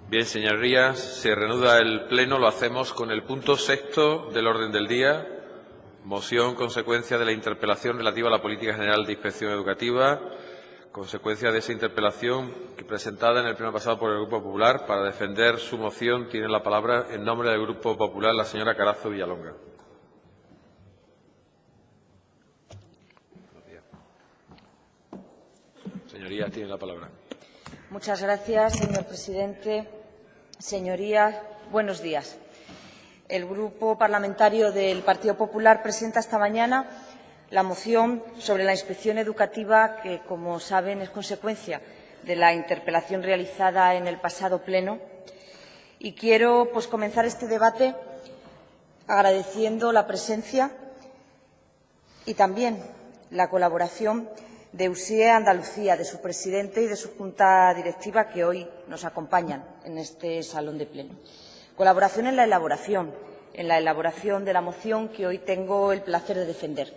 Bien, señorías, se reanuda el Pleno. Lo hacemos con el punto 6º del orden del día, moción consecuencia de la interpelación relativa a la política general de inspección educativa, consecuencia de esa interpelación presentada en el Pleno pasado por el Grupo Popular. Para defender su moción tiene la palabra, en nombre del Grupo Popular, la señora Carazo Villalonga. Señoría, tiene la palabra. Muchas gracias, señor presidente. Señorías, buenos días. El Grupo Parlamentario del Partido Popular presenta esta mañana la moción sobre la inspección educativa que, como saben, es consecuencia de la interpelación realizada en el pasado Pleno. Y quiero comenzar este debate agradeciendo la presencia y también la colaboración de USIE Andalucía, de su presidente y de su junta directiva, que hoy nos acompañan en este salón de pleno. Colaboración en la elaboración de la moción que hoy tengo el placer de defender.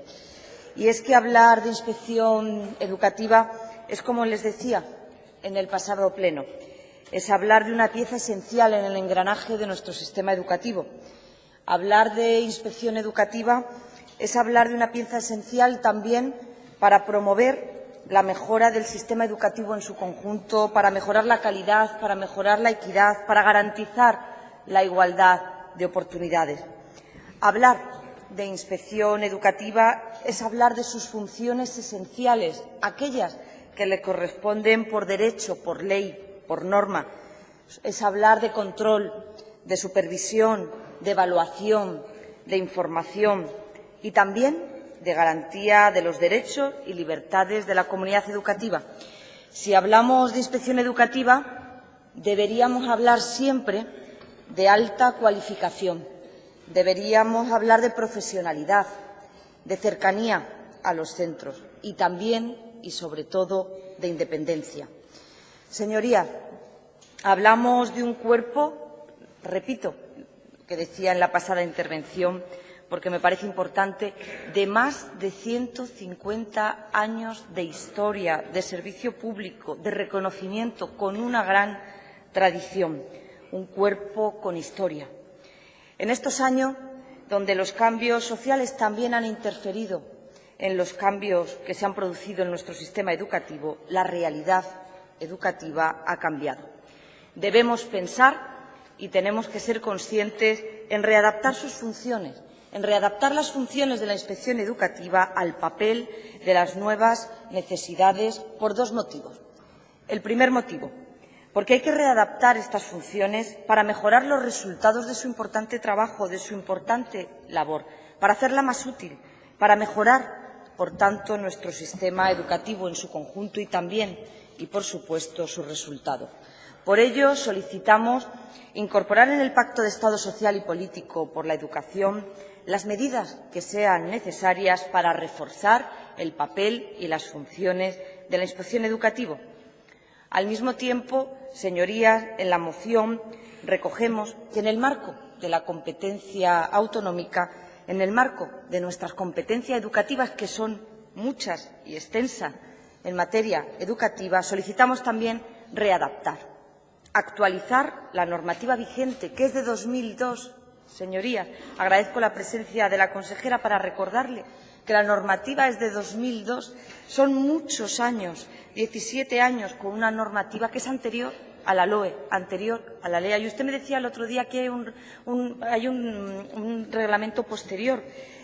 Y es que hablar de inspección educativa es, como les decía en el pasado pleno, es hablar de una pieza esencial en el engranaje de nuestro sistema educativo. Hablar de inspección educativa es hablar de una pieza esencial también para promover la mejora del sistema educativo en su conjunto, para mejorar la calidad, para mejorar la equidad, para garantizar la igualdad de oportunidades. Hablar de inspección educativa es hablar de sus funciones esenciales, aquellas que le corresponden por derecho, por ley, por norma. Es hablar de control, de supervisión, de evaluación, de información y también de garantía de los derechos y libertades de la comunidad educativa. Si hablamos de inspección educativa, deberíamos hablar siempre de alta cualificación, deberíamos hablar de profesionalidad, de cercanía a los centros y también y sobre todo de independencia. Señorías, hablamos de un cuerpo, repito, que decía en la pasada intervención, porque me parece importante, de más de 150 años de historia, de servicio público, de reconocimiento, con una gran tradición, un cuerpo con historia. En estos años, donde los cambios sociales también han interferido en los cambios que se han producido en nuestro sistema educativo, la realidad educativa ha cambiado. Debemos pensar y tenemos que ser conscientes en readaptar sus funciones, en readaptar las funciones de la inspección educativa al papel de las nuevas necesidades por dos motivos. El primer motivo, porque hay que readaptar estas funciones para mejorar los resultados de su importante trabajo, de su importante labor, para hacerla más útil, para mejorar, por tanto, nuestro sistema educativo en su conjunto y también, y por supuesto, su resultado. Por ello, solicitamos incorporar en el Pacto de Estado Social y Político por la Educación las medidas que sean necesarias para reforzar el papel y las funciones de la inspección educativa. Al mismo tiempo, señorías, en la moción recogemos que en el marco de la competencia autonómica, en el marco de nuestras competencias educativas, que son muchas y extensas en materia educativa, solicitamos también readaptar, actualizar la normativa vigente, que es de 2002. Señorías, agradezco la presencia de la consejera para recordarle que la normativa es de 2002. Son muchos años, 17 años, con una normativa que es anterior a la LOE, anterior a la LEA. Y usted me decía el otro día que hay un reglamento posterior.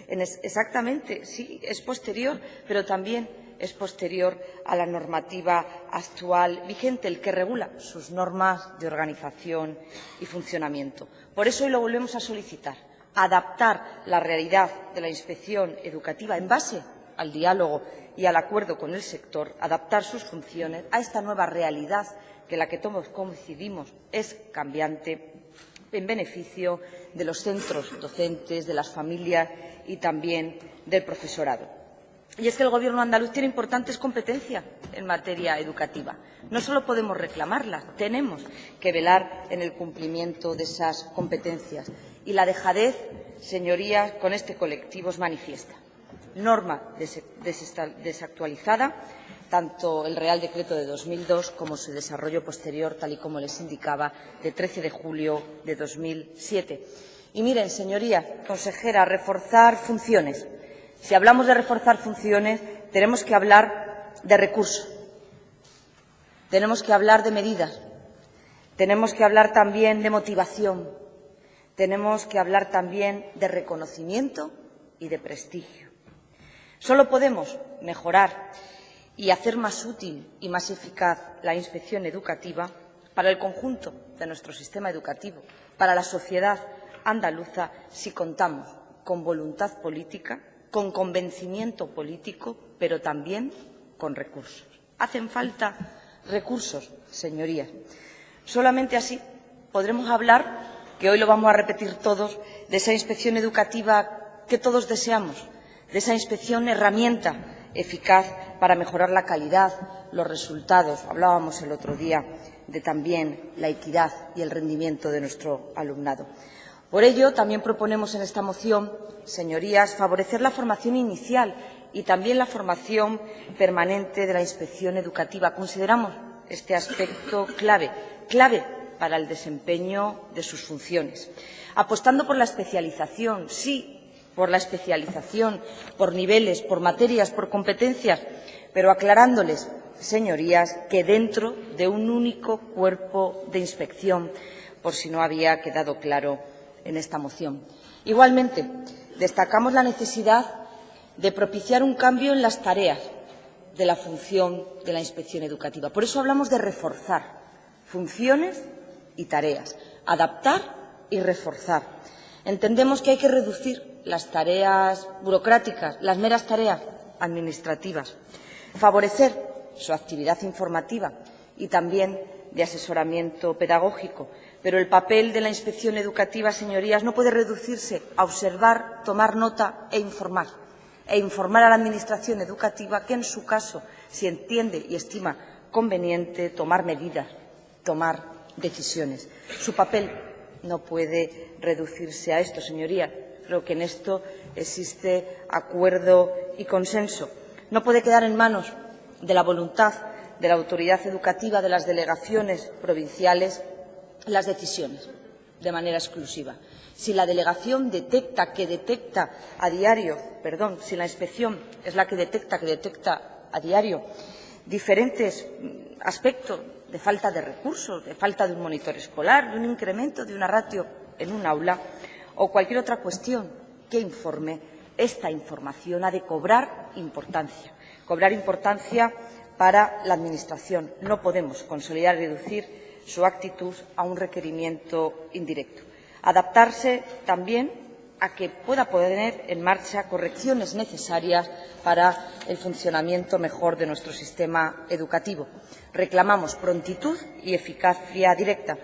Exactamente, sí, es posterior, pero también es posterior a la normativa actual vigente, el que regula sus normas de organización y funcionamiento. Por eso hoy lo volvemos a solicitar, adaptar la realidad de la inspección educativa en base al diálogo y al acuerdo con el sector, adaptar sus funciones a esta nueva realidad que la que todos coincidimos es cambiante, en beneficio de los centros docentes, de las familias y también del profesorado. Y es que el Gobierno andaluz tiene importantes competencias en materia educativa. No solo podemos reclamarlas, tenemos que velar en el cumplimiento de esas competencias. Y la dejadez, señorías, con este colectivo es manifiesta. Norma desactualizada, tanto el Real Decreto de 2002 como su desarrollo posterior, tal y como les indicaba, de 13 de julio de 2007. Y miren, señoría consejera, reforzar funciones. Si hablamos de reforzar funciones, tenemos que hablar de recursos, tenemos que hablar de medidas, tenemos que hablar también de motivación, tenemos que hablar también de reconocimiento y de prestigio. Solo podemos mejorar y hacer más útil y más eficaz la inspección educativa para el conjunto de nuestro sistema educativo, para la sociedad andaluza, si contamos con voluntad política, con convencimiento político, pero también con recursos. Hacen falta recursos, señorías. Solamente así podremos hablar, que hoy lo vamos a repetir todos, de esa inspección educativa que todos deseamos, de esa inspección herramienta eficaz para mejorar la calidad, los resultados. Hablábamos el otro día de también la equidad y el rendimiento de nuestro alumnado. Por ello, también proponemos en esta moción, señorías, favorecer la formación inicial y también la formación permanente de la inspección educativa. Consideramos este aspecto clave para el desempeño de sus funciones. Apostando por la especialización, sí, por la especialización, por niveles, por materias, por competencias, pero aclarándoles, señorías, que dentro de un único cuerpo de inspección, por si no había quedado claro en esta moción. Igualmente, destacamos la necesidad de propiciar un cambio en las tareas de la función de la inspección educativa. Por eso hablamos de reforzar funciones y tareas, adaptar y reforzar. Entendemos que hay que reducir las tareas burocráticas, las meras tareas administrativas, favorecer su actividad informativa y también de asesoramiento pedagógico. Pero el papel de la inspección educativa, señorías, no puede reducirse a observar, tomar nota e informar a la Administración educativa que, en su caso, si entiende y estima conveniente, tomar medidas, tomar decisiones. Su papel no puede reducirse a esto, señorías. Creo que en esto existe acuerdo y consenso. No puede quedar en manos de la voluntad de la autoridad educativa, de las delegaciones provinciales, las decisiones de manera exclusiva. Si la delegación detecta a diario, si la inspección es la que detecta a diario diferentes aspectos de falta de recursos, de falta de un monitor escolar, de un incremento de una ratio en un aula o cualquier otra cuestión que informe, esta información ha de cobrar importancia para la Administración. No podemos consolidar y reducir su actitud a un requerimiento indirecto. Adaptarse también a que pueda poner en marcha correcciones necesarias para el funcionamiento mejor de nuestro sistema educativo. Reclamamos prontitud y eficacia directa.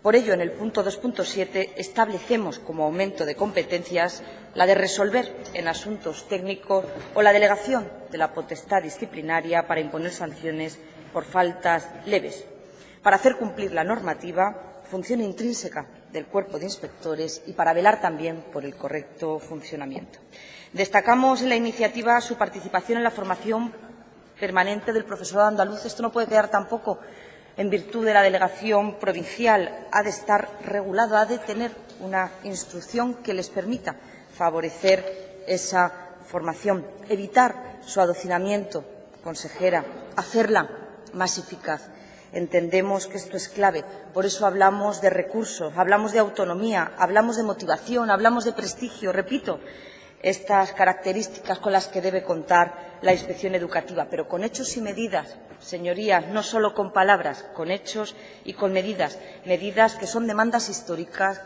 Por ello, en el punto 2.7 establecemos como aumento de competencias la de resolver en asuntos técnicos o la delegación de la potestad disciplinaria para imponer sanciones por faltas leves. Para hacer cumplir la normativa, función intrínseca del cuerpo de inspectores y para velar también por el correcto funcionamiento. Destacamos en la iniciativa su participación en la formación permanente del profesorado andaluz. Esto no puede quedar tampoco en virtud de la delegación provincial. Ha de estar regulado, ha de tener una instrucción que les permita favorecer esa formación, evitar su adocinamiento, consejera, hacerla más eficaz. Entendemos que esto es clave. Por eso hablamos de recursos, hablamos de autonomía, hablamos de motivación, hablamos de prestigio. Repito, estas características con las que debe contar la inspección educativa, pero con hechos y medidas, señorías, no solo con palabras, con hechos y con medidas, medidas que son demandas históricas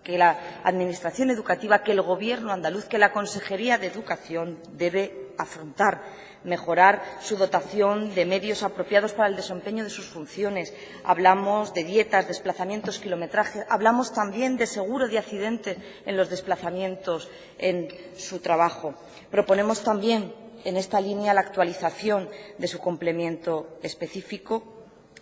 que la Administración educativa, que el Gobierno andaluz, que la Consejería de Educación debe afrontar. Mejorar su dotación de medios apropiados para el desempeño de sus funciones. Hablamos de dietas, desplazamientos, kilometraje. Hablamos también de seguro de accidentes en los desplazamientos en su trabajo. Proponemos también en esta línea la actualización de su complemento específico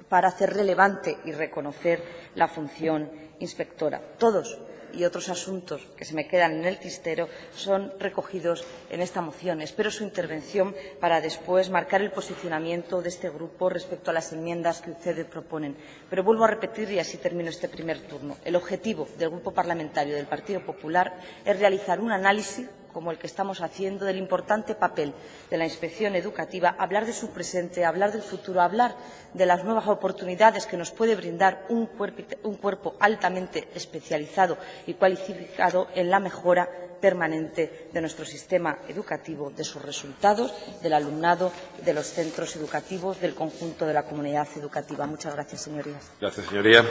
para hacer relevante y reconocer la función inspectora. Todos y otros asuntos que se me quedan en el tintero son recogidos en esta moción. Espero su intervención para después marcar el posicionamiento de este grupo respecto a las enmiendas que ustedes proponen. Pero vuelvo a repetir, y así termino este primer turno, el objetivo del Grupo Parlamentario del Partido Popular es realizar un análisis como el que estamos haciendo, del importante papel de la inspección educativa, hablar de su presente, hablar del futuro, hablar de las nuevas oportunidades que nos puede brindar un cuerpo altamente especializado y cualificado en la mejora permanente de nuestro sistema educativo, de sus resultados, del alumnado, de los centros educativos, del conjunto de la comunidad educativa. Muchas gracias, señorías. Gracias, señoría.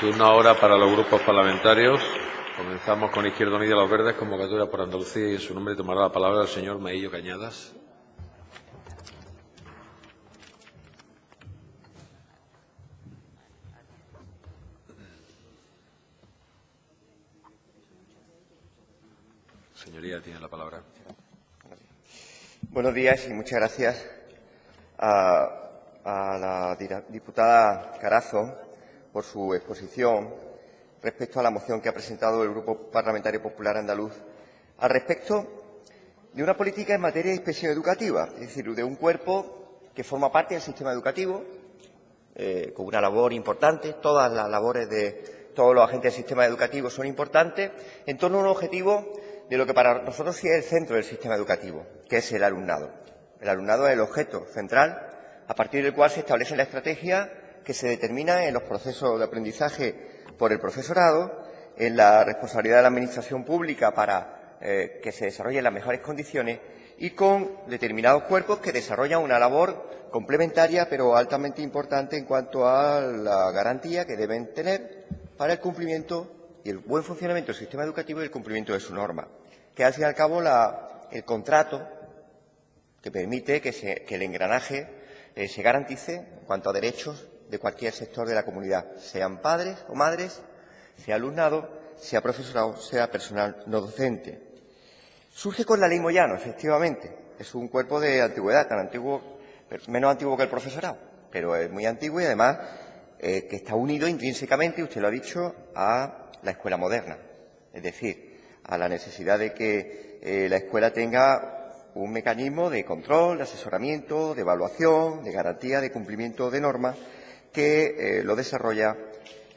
Turno ahora para los grupos parlamentarios. Comenzamos con Izquierda Unida y los Verdes, convocatoria por Andalucía, y en su nombre tomará la palabra el señor Maillo Cañadas. Señoría, tiene la palabra. Buenos días y muchas gracias a la diputada Carazo por su exposición respecto a la moción que ha presentado el Grupo Parlamentario Popular Andaluz al respecto de una política en materia de inspección educativa, es decir, de un cuerpo que forma parte del sistema educativo, con una labor importante. Todas las labores de todos los agentes del sistema educativo son importantes, en torno a un objetivo de lo que para nosotros sí es el centro del sistema educativo, que es el alumnado. El alumnado es el objeto central, a partir del cual se establece la estrategia que se determina en los procesos de aprendizaje por el profesorado, en la responsabilidad de la Administración pública para que se desarrollen las mejores condiciones, y con determinados cuerpos que desarrollan una labor complementaria pero altamente importante en cuanto a la garantía que deben tener para el cumplimiento y el buen funcionamiento del sistema educativo y el cumplimiento de su norma, que al fin y al cabo el contrato que permite que el engranaje se garantice en cuanto a derechos de cualquier sector de la comunidad, sean padres o madres, sea alumnado, sea profesorado, sea personal no docente. Surge con la Ley Moyano, efectivamente. Es un cuerpo de antigüedad, tan antiguo, menos antiguo que el profesorado, pero es muy antiguo y además que está unido intrínsecamente, usted lo ha dicho, a la escuela moderna. Es decir, a la necesidad de que la escuela tenga un mecanismo de control, de asesoramiento, de evaluación, de garantía, de cumplimiento de normas, que lo desarrolla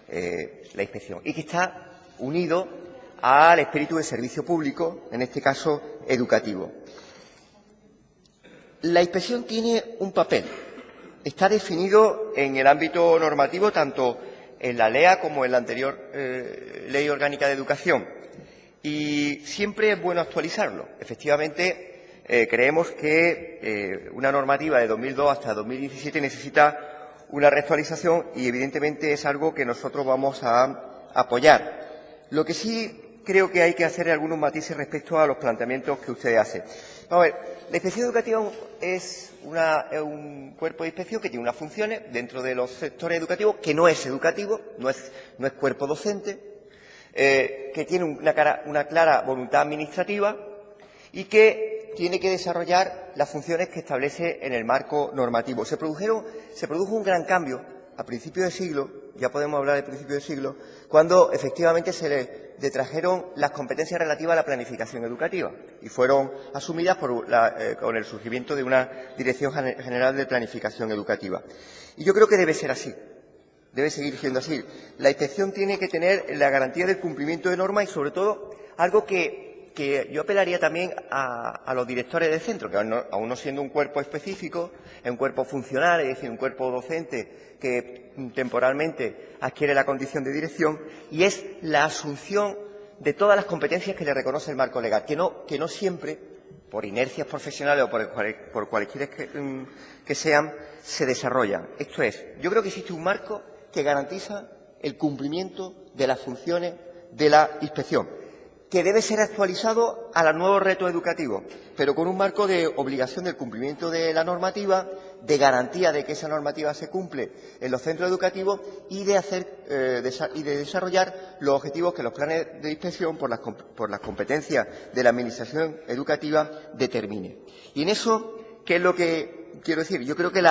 la inspección y que está unido al espíritu de servicio público, en este caso educativo. La inspección tiene un papel, está definido en el ámbito normativo tanto en la LEA como en la anterior Ley Orgánica de Educación, y siempre es bueno actualizarlo. Efectivamente, creemos que una normativa de 2002 hasta 2017 necesita una reactualización y, evidentemente, es algo que nosotros vamos a apoyar. Lo que sí creo que hay que hacer algunos matices respecto a los planteamientos que usted hace. Vamos a ver, la inspección educativa es un cuerpo de inspección que tiene unas funciones dentro de los sectores educativos, que no es educativo, no es cuerpo docente, que tiene una clara voluntad administrativa y que tiene que desarrollar las funciones que establece en el marco normativo. Se produjo un gran cambio a principios de siglo, ya podemos hablar de principios de siglo, cuando efectivamente se le detrajeron las competencias relativas a la planificación educativa y fueron asumidas con el surgimiento de una Dirección General de Planificación Educativa. Y yo creo que debe ser así, debe seguir siendo así. La inspección tiene que tener la garantía del cumplimiento de normas y, sobre todo, algo que yo apelaría también a los directores de centro, que aún no siendo un cuerpo específico, es un cuerpo funcional, es decir, un cuerpo docente que temporalmente adquiere la condición de dirección, y es la asunción de todas las competencias que le reconoce el marco legal, que no siempre, por inercias profesionales o por cualquiera que sean, se desarrollan. Esto es, yo creo que existe un marco que garantiza el cumplimiento de las funciones de la inspección, que debe ser actualizado a los nuevos retos educativos, pero con un marco de obligación del cumplimiento de la normativa, de garantía de que esa normativa se cumple en los centros educativos y de desarrollar los objetivos que los planes de inspección, por las competencias de la Administración educativa, determine. Y en eso, ¿qué es lo que quiero decir? Yo creo que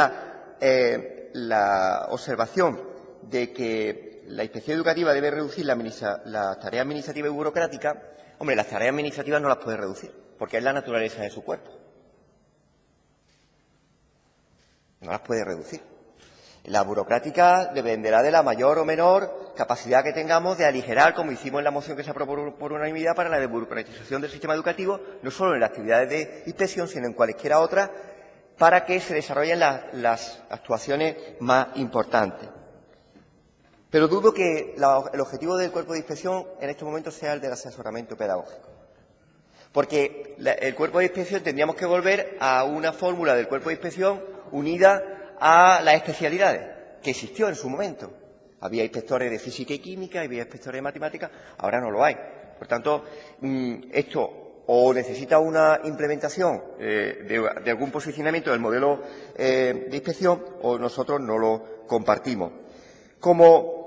la observación de que la inspección educativa debe reducir las tareas administrativas y burocráticas, hombre, las tareas administrativas no las puede reducir, porque es la naturaleza de su cuerpo. No las puede reducir. La burocrática dependerá de la mayor o menor capacidad que tengamos de aligerar, como hicimos en la moción que se aprobó por unanimidad para la desburocratización del sistema educativo, no solo en las actividades de inspección, sino en cualesquiera otras, para que se desarrollen las actuaciones más importantes. Pero dudo que el objetivo del cuerpo de inspección en este momento sea el del asesoramiento pedagógico. Porque el cuerpo de inspección tendríamos que volver a una fórmula del cuerpo de inspección unida a las especialidades, que existió en su momento. Había inspectores de física y química, había inspectores de matemáticas, ahora no lo hay. Por tanto, esto o necesita una implementación de algún posicionamiento del modelo de inspección o nosotros no lo compartimos. Como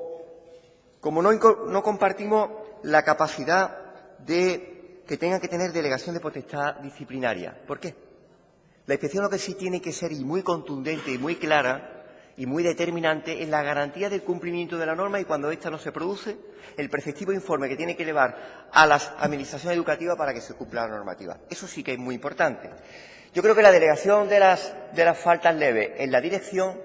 no compartimos la capacidad de que tengan que tener delegación de potestad disciplinaria. ¿Por qué? La inspección lo que sí tiene que ser, y muy contundente y muy clara y muy determinante, es la garantía del cumplimiento de la norma y, cuando ésta no se produce, el preceptivo informe que tiene que elevar a las administraciones educativas para que se cumpla la normativa. Eso sí que es muy importante. Yo creo que la delegación de las faltas leves en la dirección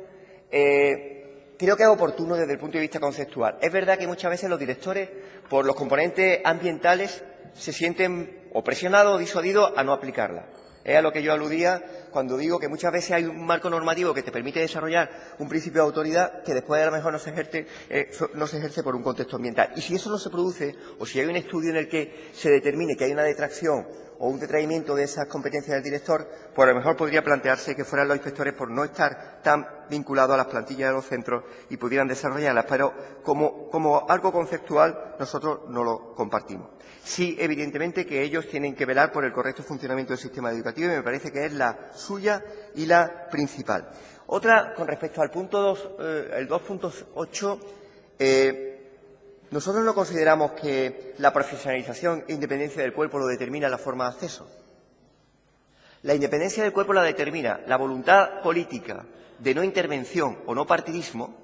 creo que es oportuno desde el punto de vista conceptual. Es verdad que muchas veces los directores, por los componentes ambientales, se sienten o presionados o disuadidos a no aplicarla. Es a lo que yo aludía cuando digo que muchas veces hay un marco normativo que te permite desarrollar un principio de autoridad que después a lo mejor no se ejerce por un contexto ambiental. Y si eso no se produce, o si hay un estudio en el que se determine que hay una detracción o un detraimiento de esas competencias del director, pues a lo mejor podría plantearse que fueran los inspectores, por no estar tan vinculados a las plantillas de los centros, y pudieran desarrollarlas. Pero como algo conceptual nosotros no lo compartimos. Sí, evidentemente, que ellos tienen que velar por el correcto funcionamiento del sistema educativo, y me parece que es la suya y la principal. Otra, con respecto al punto 2, el 2.8, nosotros no consideramos que la profesionalización e independencia del cuerpo lo determina la forma de acceso. La independencia del cuerpo la determina la voluntad política de no intervención o no partidismo,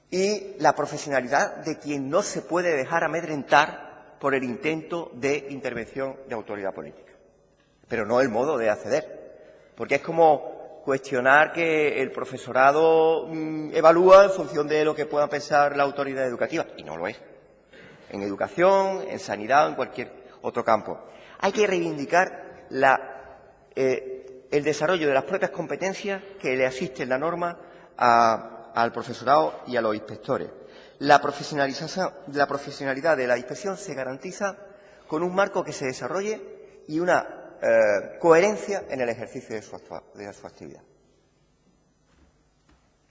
y la profesionalidad de quien no se puede dejar amedrentar por el intento de intervención de autoridad política. Pero no el modo de acceder, porque es como cuestionar que el profesorado evalúa en función de lo que pueda pensar la autoridad educativa, y no lo es. En educación, en sanidad o en cualquier otro campo. Hay que reivindicar el desarrollo de las propias competencias que le asisten la norma al profesorado y a los inspectores. La profesionalidad de la inspección se garantiza con un marco que se desarrolle y una coherencia en el ejercicio de su actividad.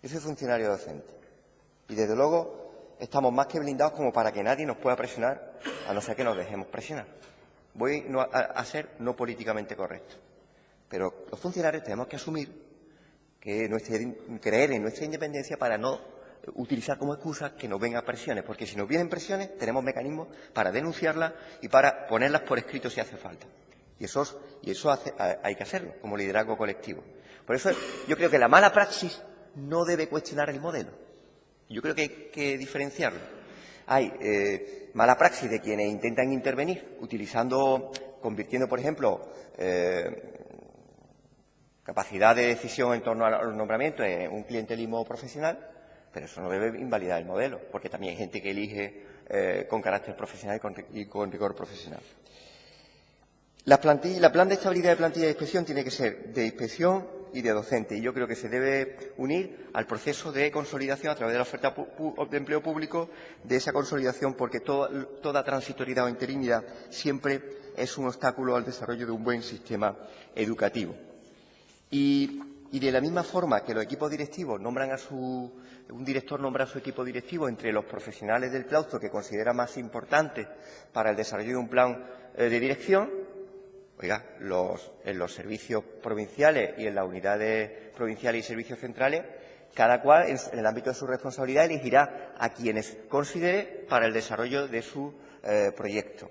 Yo soy funcionario docente y, desde luego, estamos más que blindados como para que nadie nos pueda presionar, a no ser que nos dejemos presionar. Voy a ser no políticamente correcto, pero los funcionarios tenemos que asumir creer en nuestra independencia para no utilizar como excusa que nos vengan presiones, porque si nos vienen presiones tenemos mecanismos para denunciarlas y para ponerlas por escrito si hace falta. Y eso hay que hacerlo como liderazgo colectivo. Por eso yo creo que la mala praxis no debe cuestionar el modelo. Yo creo que hay que diferenciarlo. Hay mala praxis de quienes intentan intervenir convirtiendo, por ejemplo, capacidad de decisión en torno a los nombramientos en un clientelismo profesional, pero eso no debe invalidar el modelo, porque también hay gente que elige con carácter profesional y con rigor profesional. La plan de estabilidad de plantilla de inspección tiene que ser de inspección y de docente, y yo creo que se debe unir al proceso de consolidación a través de la oferta de empleo público de esa consolidación, porque toda transitoriedad o interinidad siempre es un obstáculo al desarrollo de un buen sistema educativo. Y de la misma forma que los equipos directivos un director nombra a su equipo directivo entre los profesionales del claustro que considera más importante para el desarrollo de un plan de dirección, en los servicios provinciales y en las unidades provinciales y servicios centrales, cada cual en el ámbito de su responsabilidad elegirá a quienes considere para el desarrollo de su proyecto.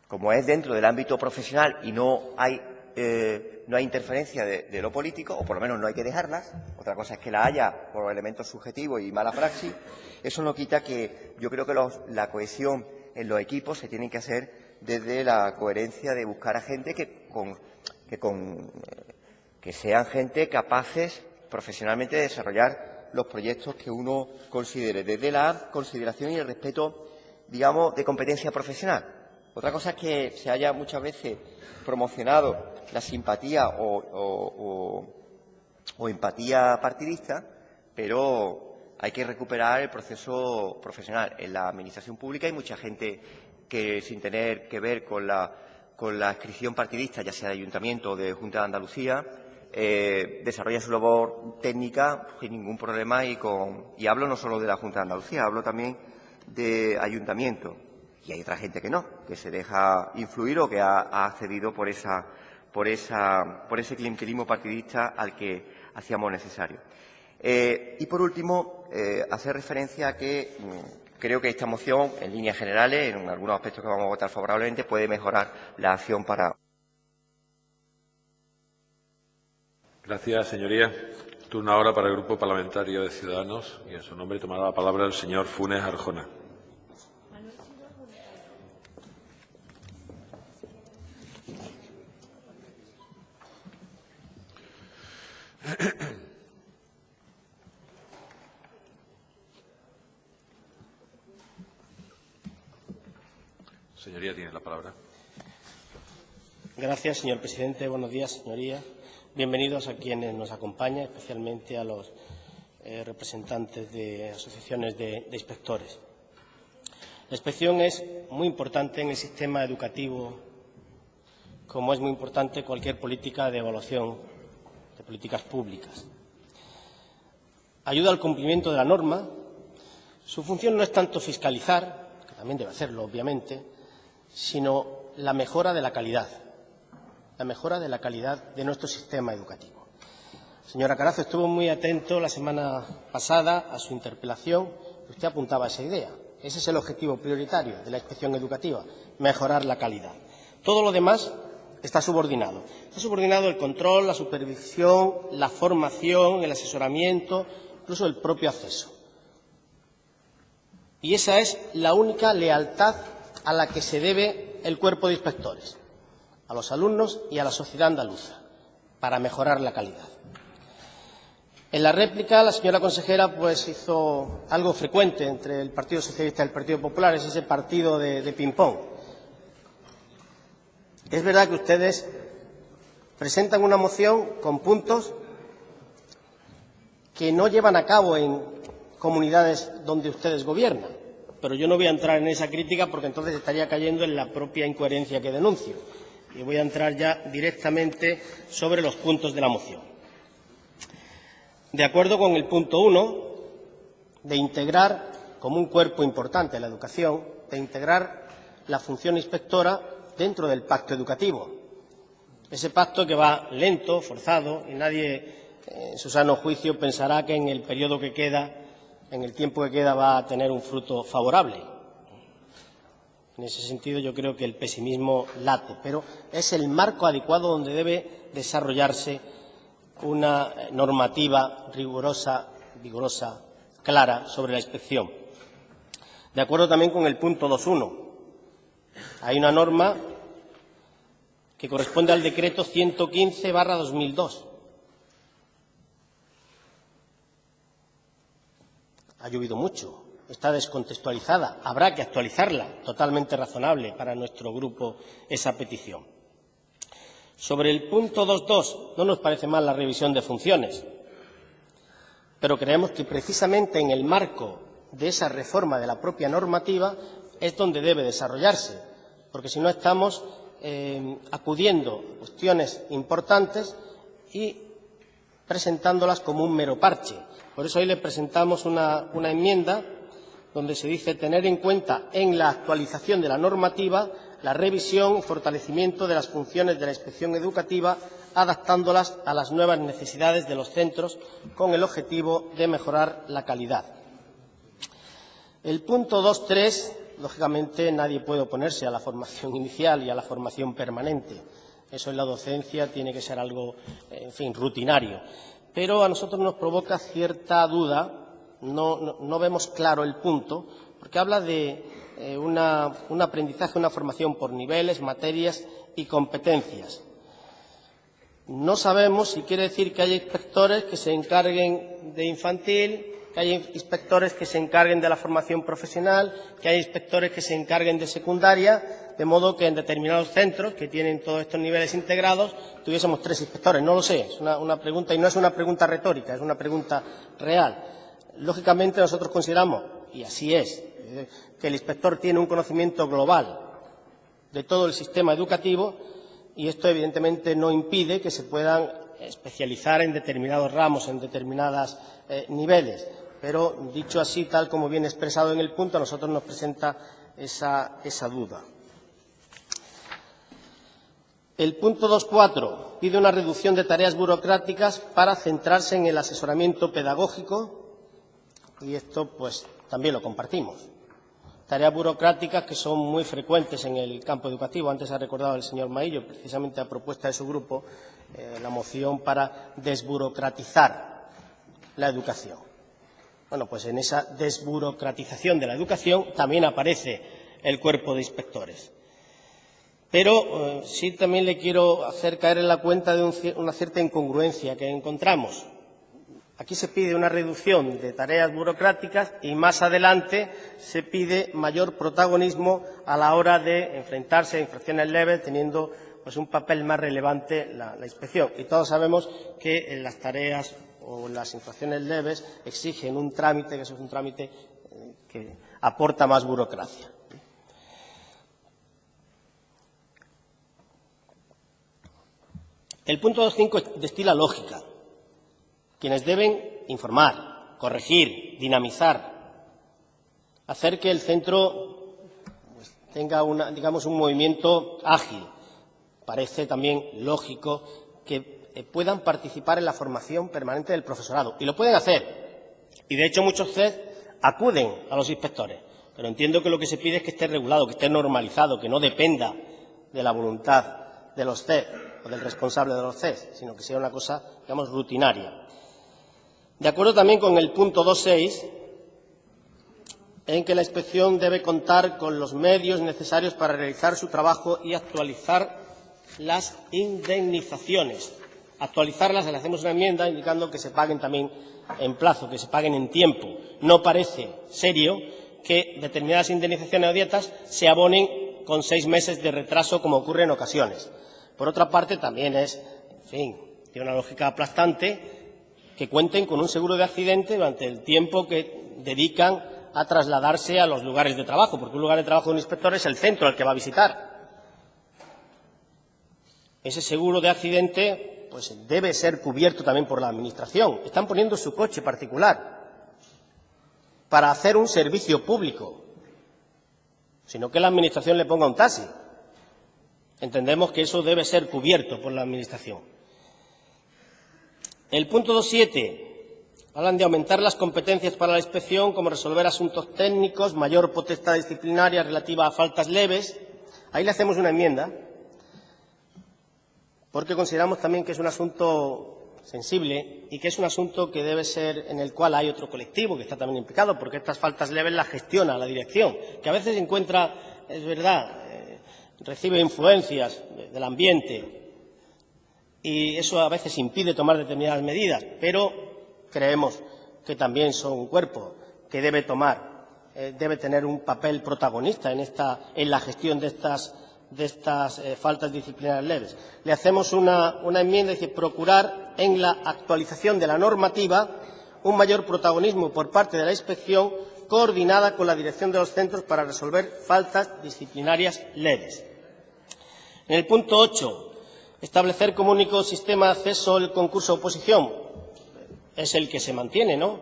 Como es dentro del ámbito profesional y no hay no hay interferencia de lo político, o por lo menos no hay que dejarlas. Otra cosa es que la haya por elementos subjetivos y mala praxis. Eso no quita que yo creo que la cohesión en los equipos se tiene que hacer desde la coherencia de buscar a gente que sean gente capaces profesionalmente de desarrollar los proyectos que uno considere, desde la consideración y el respeto, digamos, de competencia profesional. Otra cosa es que se haya muchas veces promocionado la simpatía o empatía partidista, pero hay que recuperar el proceso profesional. En la Administración pública hay mucha gente que, sin tener que ver con la adscripción partidista, ya sea de Ayuntamiento o de Junta de Andalucía, desarrolla su labor técnica sin ningún problema y hablo no solo de la Junta de Andalucía, hablo también de Ayuntamiento. Y hay otra gente que no, que se deja influir o que ha accedido por ese clientelismo partidista al que hacíamos necesario. Y por último, hacer referencia a que creo que esta moción, en líneas generales, en algunos aspectos que vamos a votar favorablemente, puede mejorar la acción para. Gracias, señoría. Turno ahora para el Grupo Parlamentario de Ciudadanos y en su nombre tomará la palabra el señor Funes Arjona. Señoría, tiene la palabra. Gracias, señor presidente. Buenos días, señorías. Bienvenidos a quienes nos acompañan, especialmente a los representantes de asociaciones de inspectores. La inspección es muy importante en el sistema educativo, como es muy importante cualquier política de evaluación de políticas públicas. Ayuda al cumplimiento de la norma. Su función no es tanto fiscalizar, que también debe hacerlo, obviamente, sino la mejora de la calidad de nuestro sistema educativo. Señora Carazo, estuvo muy atento la semana pasada a su interpelación y usted apuntaba a esa idea. Ese es el objetivo prioritario de la inspección educativa, mejorar la calidad. Todo lo demás está subordinado. Está subordinado el control, la supervisión, la formación, el asesoramiento, incluso el propio acceso. Y esa es la única lealtad a la que se debe el cuerpo de inspectores, a los alumnos y a la sociedad andaluza, para mejorar la calidad. En la réplica, la señora consejera hizo algo frecuente entre el Partido Socialista y el Partido Popular, es ese partido de ping-pong. Es verdad que ustedes presentan una moción con puntos que no llevan a cabo en comunidades donde ustedes gobiernan, pero yo no voy a entrar en esa crítica porque entonces estaría cayendo en la propia incoherencia que denuncio. Y voy a entrar ya directamente sobre los puntos de la moción. De acuerdo con el punto 1, de integrar como un cuerpo importante la educación, de integrar la función inspectora dentro del pacto educativo. Ese pacto que va lento, forzado, y nadie en su sano juicio pensará que en el periodo que queda, en el tiempo que queda, va a tener un fruto favorable. En ese sentido, yo creo que el pesimismo late, pero es el marco adecuado donde debe desarrollarse una normativa rigurosa, vigorosa, clara sobre la inspección. De acuerdo también con el punto 2.1. Hay una norma que corresponde al decreto 115/2002. Ha llovido mucho. Está descontextualizada, habrá que actualizarla, totalmente razonable para nuestro grupo esa petición. Sobre el punto 2.2, no nos parece mal la revisión de funciones, pero creemos que precisamente en el marco de esa reforma de la propia normativa es donde debe desarrollarse, porque si no estamos acudiendo a cuestiones importantes y presentándolas como un mero parche. Por eso hoy le presentamos una enmienda donde se dice tener en cuenta en la actualización de la normativa la revisión y fortalecimiento de las funciones de la inspección educativa, adaptándolas a las nuevas necesidades de los centros con el objetivo de mejorar la calidad. El punto 2.3, lógicamente, nadie puede oponerse a la formación inicial y a la formación permanente. Eso en la docencia tiene que ser algo, en fin, rutinario. Pero a nosotros nos provoca cierta duda, no vemos claro el punto, porque habla de un aprendizaje, una formación por niveles, materias y competencias. No sabemos si quiere decir que haya inspectores que se encarguen de infantil, que haya inspectores que se encarguen de la formación profesional, que haya inspectores que se encarguen de secundaria, de modo que en determinados centros que tienen todos estos niveles integrados tuviésemos 3 inspectores. No lo sé, es una pregunta, y no es una pregunta retórica, es una pregunta real. Lógicamente nosotros consideramos, y así es, que el inspector tiene un conocimiento global de todo el sistema educativo, y esto evidentemente no impide que se puedan especializar en determinados ramos, en determinados niveles. Pero, dicho así, tal como viene expresado en el punto, a nosotros nos presenta esa duda. El punto 2.4 pide una reducción de tareas burocráticas para centrarse en el asesoramiento pedagógico, y esto pues también lo compartimos. Tareas burocráticas que son muy frecuentes en el campo educativo. Antes ha recordado el señor Maillo, precisamente a propuesta de su grupo, la moción para desburocratizar la educación. Bueno, pues en esa desburocratización de la educación también aparece el cuerpo de inspectores. Pero sí también le quiero hacer caer en la cuenta de una cierta incongruencia que encontramos. Aquí se pide una reducción de tareas burocráticas y más adelante se pide mayor protagonismo a la hora de enfrentarse a infracciones leves, teniendo pues un papel más relevante la inspección. Y todos sabemos que las tareas o las infracciones leves exigen un trámite, que eso es un trámite que aporta más burocracia. El punto 2.5 destila lógica. Quienes deben informar, corregir, dinamizar, hacer que el centro pues, tenga un movimiento ágil. Parece también lógico que puedan participar en la formación permanente del profesorado. Y lo pueden hacer. Y, de hecho, muchos CES acuden a los inspectores. Pero entiendo que lo que se pide es que esté regulado, que esté normalizado, que no dependa de la voluntad de los CES o del responsable de los CES, sino que sea una cosa, digamos, rutinaria. De acuerdo también con el punto 2.6, en que la inspección debe contar con los medios necesarios para realizar su trabajo y actualizar las indemnizaciones. Actualizarlas, le hacemos una enmienda indicando que se paguen también en plazo, que se paguen en tiempo. No parece serio que determinadas indemnizaciones o dietas se abonen con 6 meses de retraso, como ocurre en ocasiones. Por otra parte, también es, en fin, tiene una lógica aplastante que cuenten con un seguro de accidente durante el tiempo que dedican a trasladarse a los lugares de trabajo, porque un lugar de trabajo de un inspector es el centro al que va a visitar. Ese seguro de accidente pues debe ser cubierto también por la Administración. Están poniendo su coche particular para hacer un servicio público, sino que la Administración le ponga un taxi. Entendemos que eso debe ser cubierto por la Administración. El punto 2.7. Hablan de aumentar las competencias para la inspección, como resolver asuntos técnicos, mayor potestad disciplinaria relativa a faltas leves. Ahí le hacemos una enmienda, porque consideramos también que es un asunto sensible y que es un asunto que debe ser en el cual hay otro colectivo que está también implicado, porque estas faltas leves las gestiona la dirección, que a veces encuentra, es verdad, recibe influencias del ambiente y eso a veces impide tomar determinadas medidas, pero creemos que también son un cuerpo que debe tener un papel protagonista en la gestión de estas faltas disciplinarias leves. Le hacemos una enmienda, dice, procurar en la actualización de la normativa un mayor protagonismo por parte de la inspección coordinada con la dirección de los centros para resolver faltas disciplinarias leves. En el punto 8, establecer como único sistema de acceso el concurso de oposición. Es el que se mantiene, ¿no?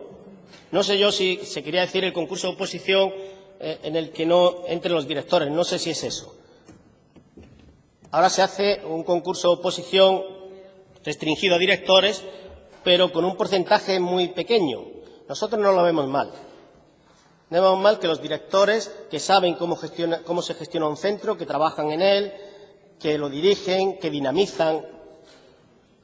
No sé yo si se quería decir el concurso de oposición en el que no entren los directores. No sé si es eso. Ahora se hace un concurso de oposición restringido a directores, pero con un porcentaje muy pequeño. Nosotros no lo vemos mal. No vemos mal que los directores, que saben cómo se gestiona un centro, que trabajan en él, que lo dirigen, que dinamizan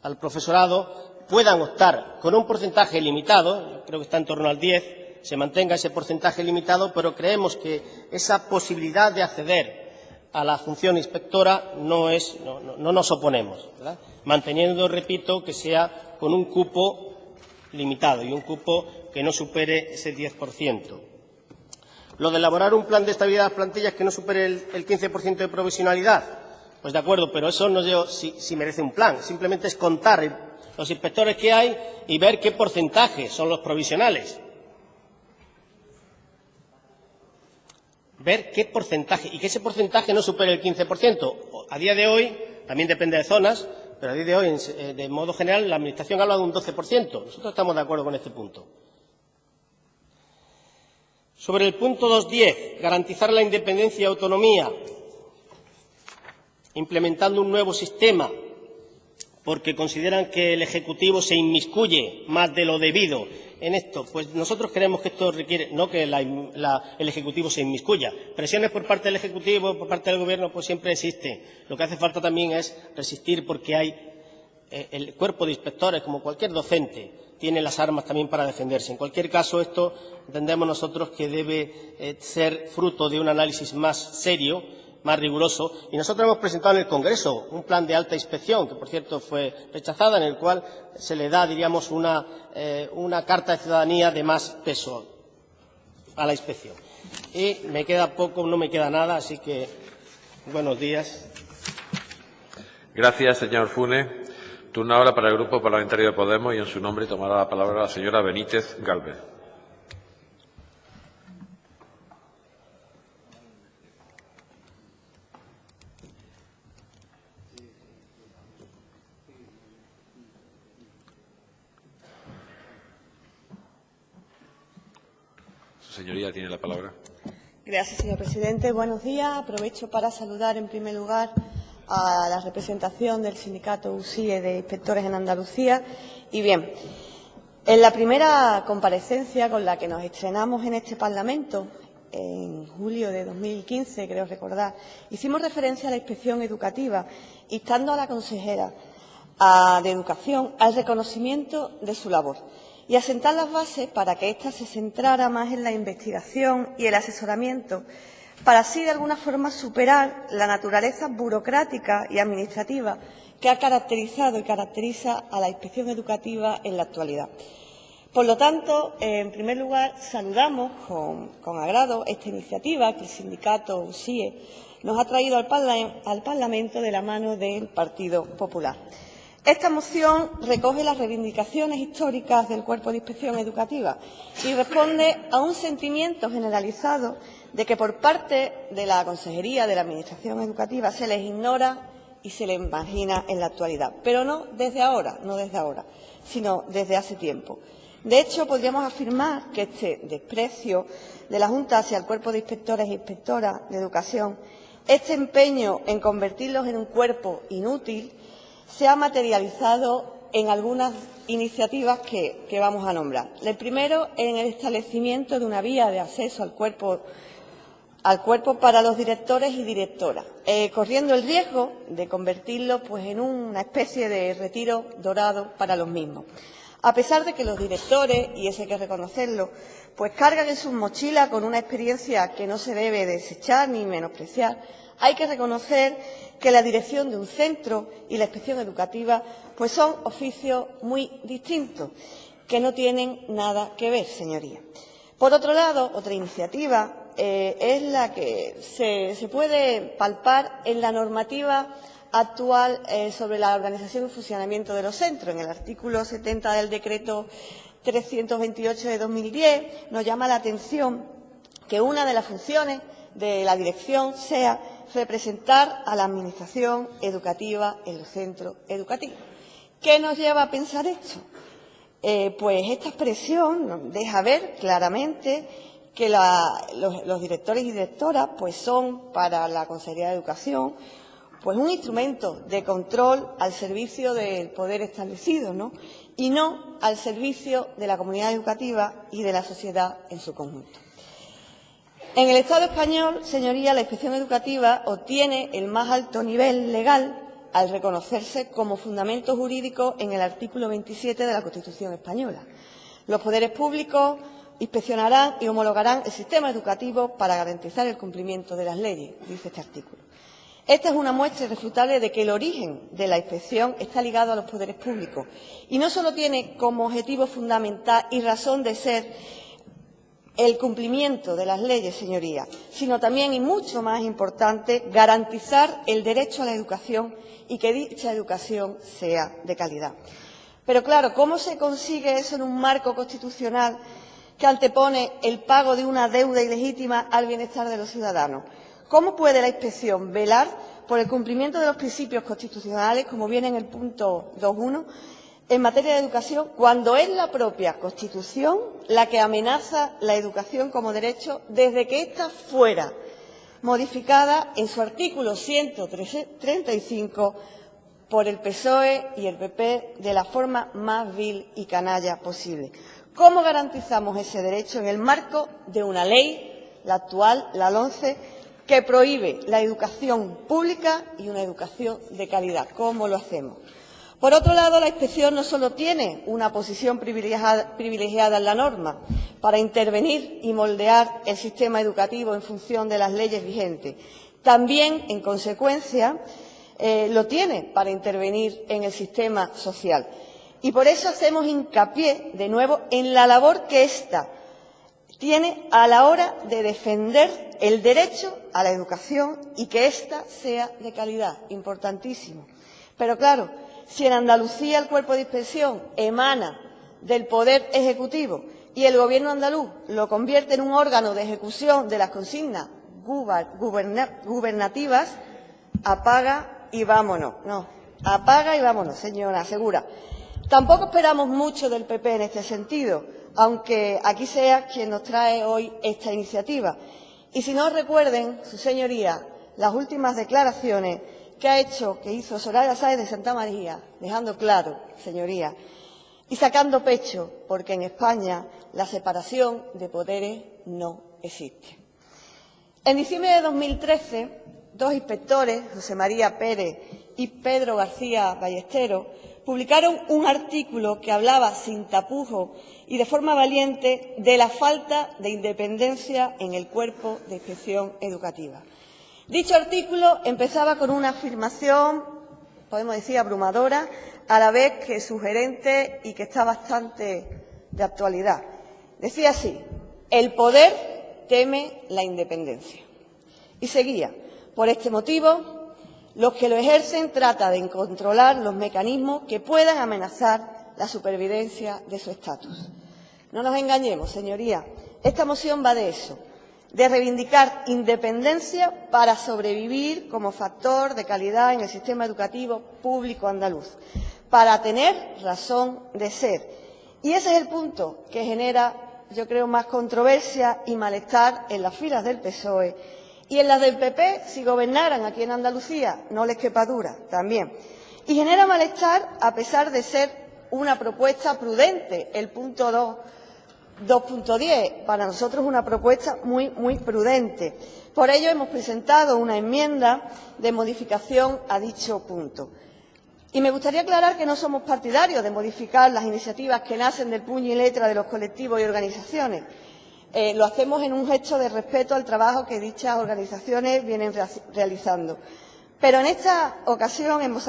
al profesorado, puedan optar con un porcentaje limitado, creo que está en torno al 10, se mantenga ese porcentaje limitado, pero creemos que esa posibilidad de acceder a la función inspectora no nos oponemos, ¿verdad? Manteniendo, repito, que sea con un cupo limitado y un cupo que no supere ese 10%. Lo de elaborar un plan de estabilidad de las plantillas que no supere el 15% de provisionalidad, pues de acuerdo, pero eso no digo si merece un plan, simplemente es contar los inspectores que hay y ver qué porcentaje son los provisionales. Ver qué porcentaje, y que ese porcentaje no supere el 15%. A día de hoy, también depende de zonas, pero a día de hoy, de modo general, la Administración habla de un 12%. Nosotros estamos de acuerdo con este punto. Sobre el punto 2.10, garantizar la independencia y autonomía, implementando un nuevo sistema, porque consideran que el Ejecutivo se inmiscuye más de lo debido en esto. Pues nosotros creemos que esto requiere, no que el Ejecutivo se inmiscuya. Presiones por parte del Ejecutivo, por parte del Gobierno, pues siempre existen. Lo que hace falta también es resistir, porque hay el cuerpo de inspectores, como cualquier docente, tiene las armas también para defenderse. En cualquier caso, esto entendemos nosotros que debe ser fruto de un análisis más serio, más riguroso, y nosotros hemos presentado en el Congreso un plan de alta inspección, que por cierto fue rechazada, en el cual se le da, diríamos, una carta de ciudadanía de más peso a la inspección. Y me queda poco, no me queda nada, así que buenos días. Gracias, señor Funes. Turno ahora para el Grupo Parlamentario de Podemos y en su nombre tomará la palabra la señora Benítez Gálvez. Señoría, tiene la palabra. Gracias, señor presidente. Buenos días. Aprovecho para saludar, en primer lugar, a la representación del sindicato USIE de inspectores en Andalucía. Y bien, en la primera comparecencia con la que nos estrenamos en este Parlamento, en julio de 2015, creo recordar, hicimos referencia a la inspección educativa, instando a la consejera de Educación al reconocimiento de su labor y a sentar las bases para que ésta se centrara más en la investigación y el asesoramiento, para así de alguna forma superar la naturaleza burocrática y administrativa que ha caracterizado y caracteriza a la inspección educativa en la actualidad. Por lo tanto, en primer lugar, saludamos con agrado esta iniciativa que el sindicato USIE nos ha traído al Parlamento de la mano del Partido Popular. Esta moción recoge las reivindicaciones históricas del Cuerpo de Inspección Educativa y responde a un sentimiento generalizado de que por parte de la Consejería de la Administración Educativa se les ignora y se les margina en la actualidad, pero no desde ahora, sino desde hace tiempo. De hecho, podríamos afirmar que este desprecio de la Junta hacia el Cuerpo de Inspectores e Inspectoras de Educación, este empeño en convertirlos en un cuerpo inútil, se ha materializado en algunas iniciativas que vamos a nombrar. El primero, en el establecimiento de una vía de acceso al cuerpo para los directores y directoras, corriendo el riesgo de convertirlo en una especie de retiro dorado para los mismos. A pesar de que los directores, y eso hay que reconocerlo, cargan en sus mochilas con una experiencia que no se debe desechar ni menospreciar, hay que reconocer que la dirección de un centro y la inspección educativa son oficios muy distintos, que no tienen nada que ver, señorías. Por otro lado, otra iniciativa es la que se puede palpar en la normativa actual sobre la organización y funcionamiento de los centros. En el artículo 70 del decreto 328 de 2010 nos llama la atención que una de las funciones de la dirección sea representar a la Administración educativa en los centros educativos. ¿Qué nos lleva a pensar esto? Pues esta expresión nos deja ver claramente que los directores y directoras son para la Consejería de Educación un instrumento de control al servicio del poder establecido, ¿no? Y no al servicio de la comunidad educativa y de la sociedad en su conjunto. En el Estado español, señoría, la inspección educativa obtiene el más alto nivel legal al reconocerse como fundamento jurídico en el artículo 27 de la Constitución española. Los poderes públicos inspeccionarán y homologarán el sistema educativo para garantizar el cumplimiento de las leyes, dice este artículo. Esta es una muestra irrefutable de que el origen de la inspección está ligado a los poderes públicos y no solo tiene como objetivo fundamental y razón de ser el cumplimiento de las leyes, señorías, sino también, y mucho más importante, garantizar el derecho a la educación y que dicha educación sea de calidad. Pero, claro, ¿cómo se consigue eso en un marco constitucional que antepone el pago de una deuda ilegítima al bienestar de los ciudadanos? ¿Cómo puede la inspección velar por el cumplimiento de los principios constitucionales, como viene en el punto 2.1, en materia de educación, cuando es la propia Constitución la que amenaza la educación como derecho desde que ésta fuera modificada en su artículo 135 por el PSOE y el PP de la forma más vil y canalla posible? ¿Cómo garantizamos ese derecho en el marco de una ley, la actual, la LOMCE, que prohíbe la educación pública y una educación de calidad? ¿Cómo lo hacemos? Por otro lado, la inspección no solo tiene una posición privilegiada en la norma para intervenir y moldear el sistema educativo en función de las leyes vigentes, también, en consecuencia, lo tiene para intervenir en el sistema social. Y por eso hacemos hincapié, de nuevo, en la labor que ésta tiene a la hora de defender el derecho a la educación y que ésta sea de calidad, importantísimo. Pero, claro, si en Andalucía el cuerpo de inspección emana del Poder Ejecutivo y el Gobierno andaluz lo convierte en un órgano de ejecución de las consignas gubernativas, apaga y vámonos. No, apaga y vámonos, señora Segura. Tampoco esperamos mucho del PP en este sentido, aunque aquí sea quien nos trae hoy esta iniciativa. Y si no recuerden, su señoría, las últimas declaraciones que hizo Soraya Sáez de Santamaría, dejando claro, señoría, y sacando pecho, porque en España la separación de poderes no existe. En diciembre de 2013, dos inspectores, José María Pérez y Pedro García Ballesteros, publicaron un artículo que hablaba sin tapujos y de forma valiente de la falta de independencia en el cuerpo de inspección educativa. Dicho artículo empezaba con una afirmación, podemos decir, abrumadora, a la vez que sugerente y que está bastante de actualidad. Decía así: el poder teme la independencia. Y seguía: por este motivo, los que lo ejercen tratan de controlar los mecanismos que puedan amenazar la supervivencia de su estatus. No nos engañemos, señorías, esta moción va de eso, de reivindicar independencia para sobrevivir como factor de calidad en el sistema educativo público andaluz, para tener razón de ser. Y ese es el punto que genera, yo creo, más controversia y malestar en las filas del PSOE y en las del PP, si gobernaran aquí en Andalucía, no les quepa duda, también. Y genera malestar a pesar de ser una propuesta prudente. El punto 2.10, para nosotros una propuesta muy prudente. Por ello hemos presentado una enmienda de modificación a dicho punto. Y me gustaría aclarar que no somos partidarios de modificar las iniciativas que nacen del puño y letra de los colectivos y organizaciones. Lo hacemos en un gesto de respeto al trabajo que dichas organizaciones vienen realizando. Pero en esta ocasión nos hemos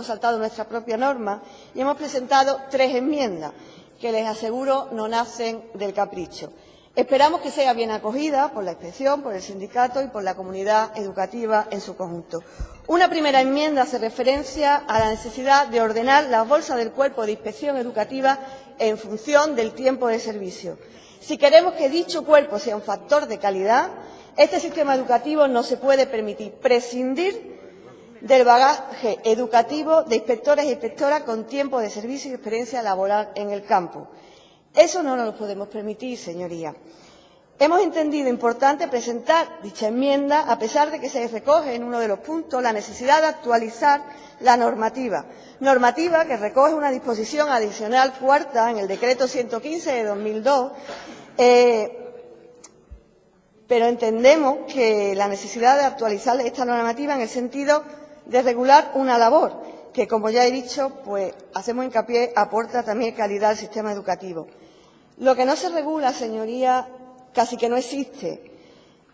saltado nuestra propia norma y hemos presentado 3 enmiendas que, les aseguro, no nacen del capricho. Esperamos que sea bien acogida por la inspección, por el sindicato y por la comunidad educativa en su conjunto. Una primera enmienda hace referencia a la necesidad de ordenar las bolsas del cuerpo de inspección educativa en función del tiempo de servicio. Si queremos que dicho cuerpo sea un factor de calidad, este sistema educativo no se puede permitir prescindir del bagaje educativo de inspectores e inspectoras con tiempo de servicio y experiencia laboral en el campo. Eso no nos lo podemos permitir, señorías. Hemos entendido importante presentar dicha enmienda, a pesar de que se recoge en uno de los puntos la necesidad de actualizar la normativa que recoge una disposición adicional cuarta en el Decreto 115 de 2002, pero entendemos que la necesidad de actualizar esta normativa en el sentido de regular una labor que, como ya he dicho, pues hacemos hincapié, aporta también calidad al sistema educativo. Lo que no se regula, señoría, casi que no existe.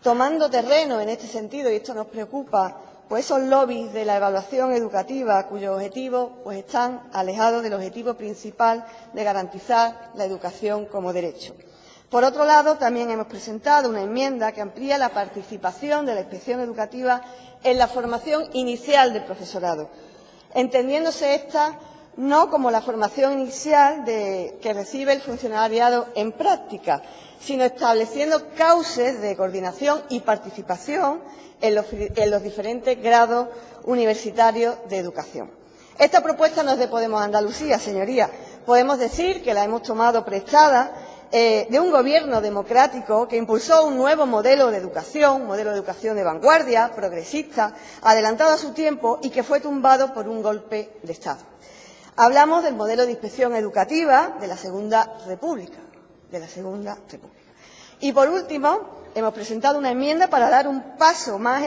Tomando terreno en este sentido, y esto nos preocupa, pues esos lobbies de la evaluación educativa cuyos objetivos pues están alejados del objetivo principal de garantizar la educación como derecho. Por otro lado, también hemos presentado una enmienda que amplía la participación de la inspección educativa en la formación inicial del profesorado, entendiéndose esta no como la formación inicial que recibe el funcionariado en práctica, sino estableciendo cauces de coordinación y participación en los diferentes grados universitarios de educación. Esta propuesta no es de Podemos Andalucía, señorías. Podemos decir que la hemos tomado prestada de un gobierno democrático que impulsó un nuevo modelo de educación, un modelo de educación de vanguardia, progresista, adelantado a su tiempo y que fue tumbado por un golpe de Estado. Hablamos del modelo de inspección educativa de la Segunda República. Y, por último, hemos presentado una enmienda para dar un paso más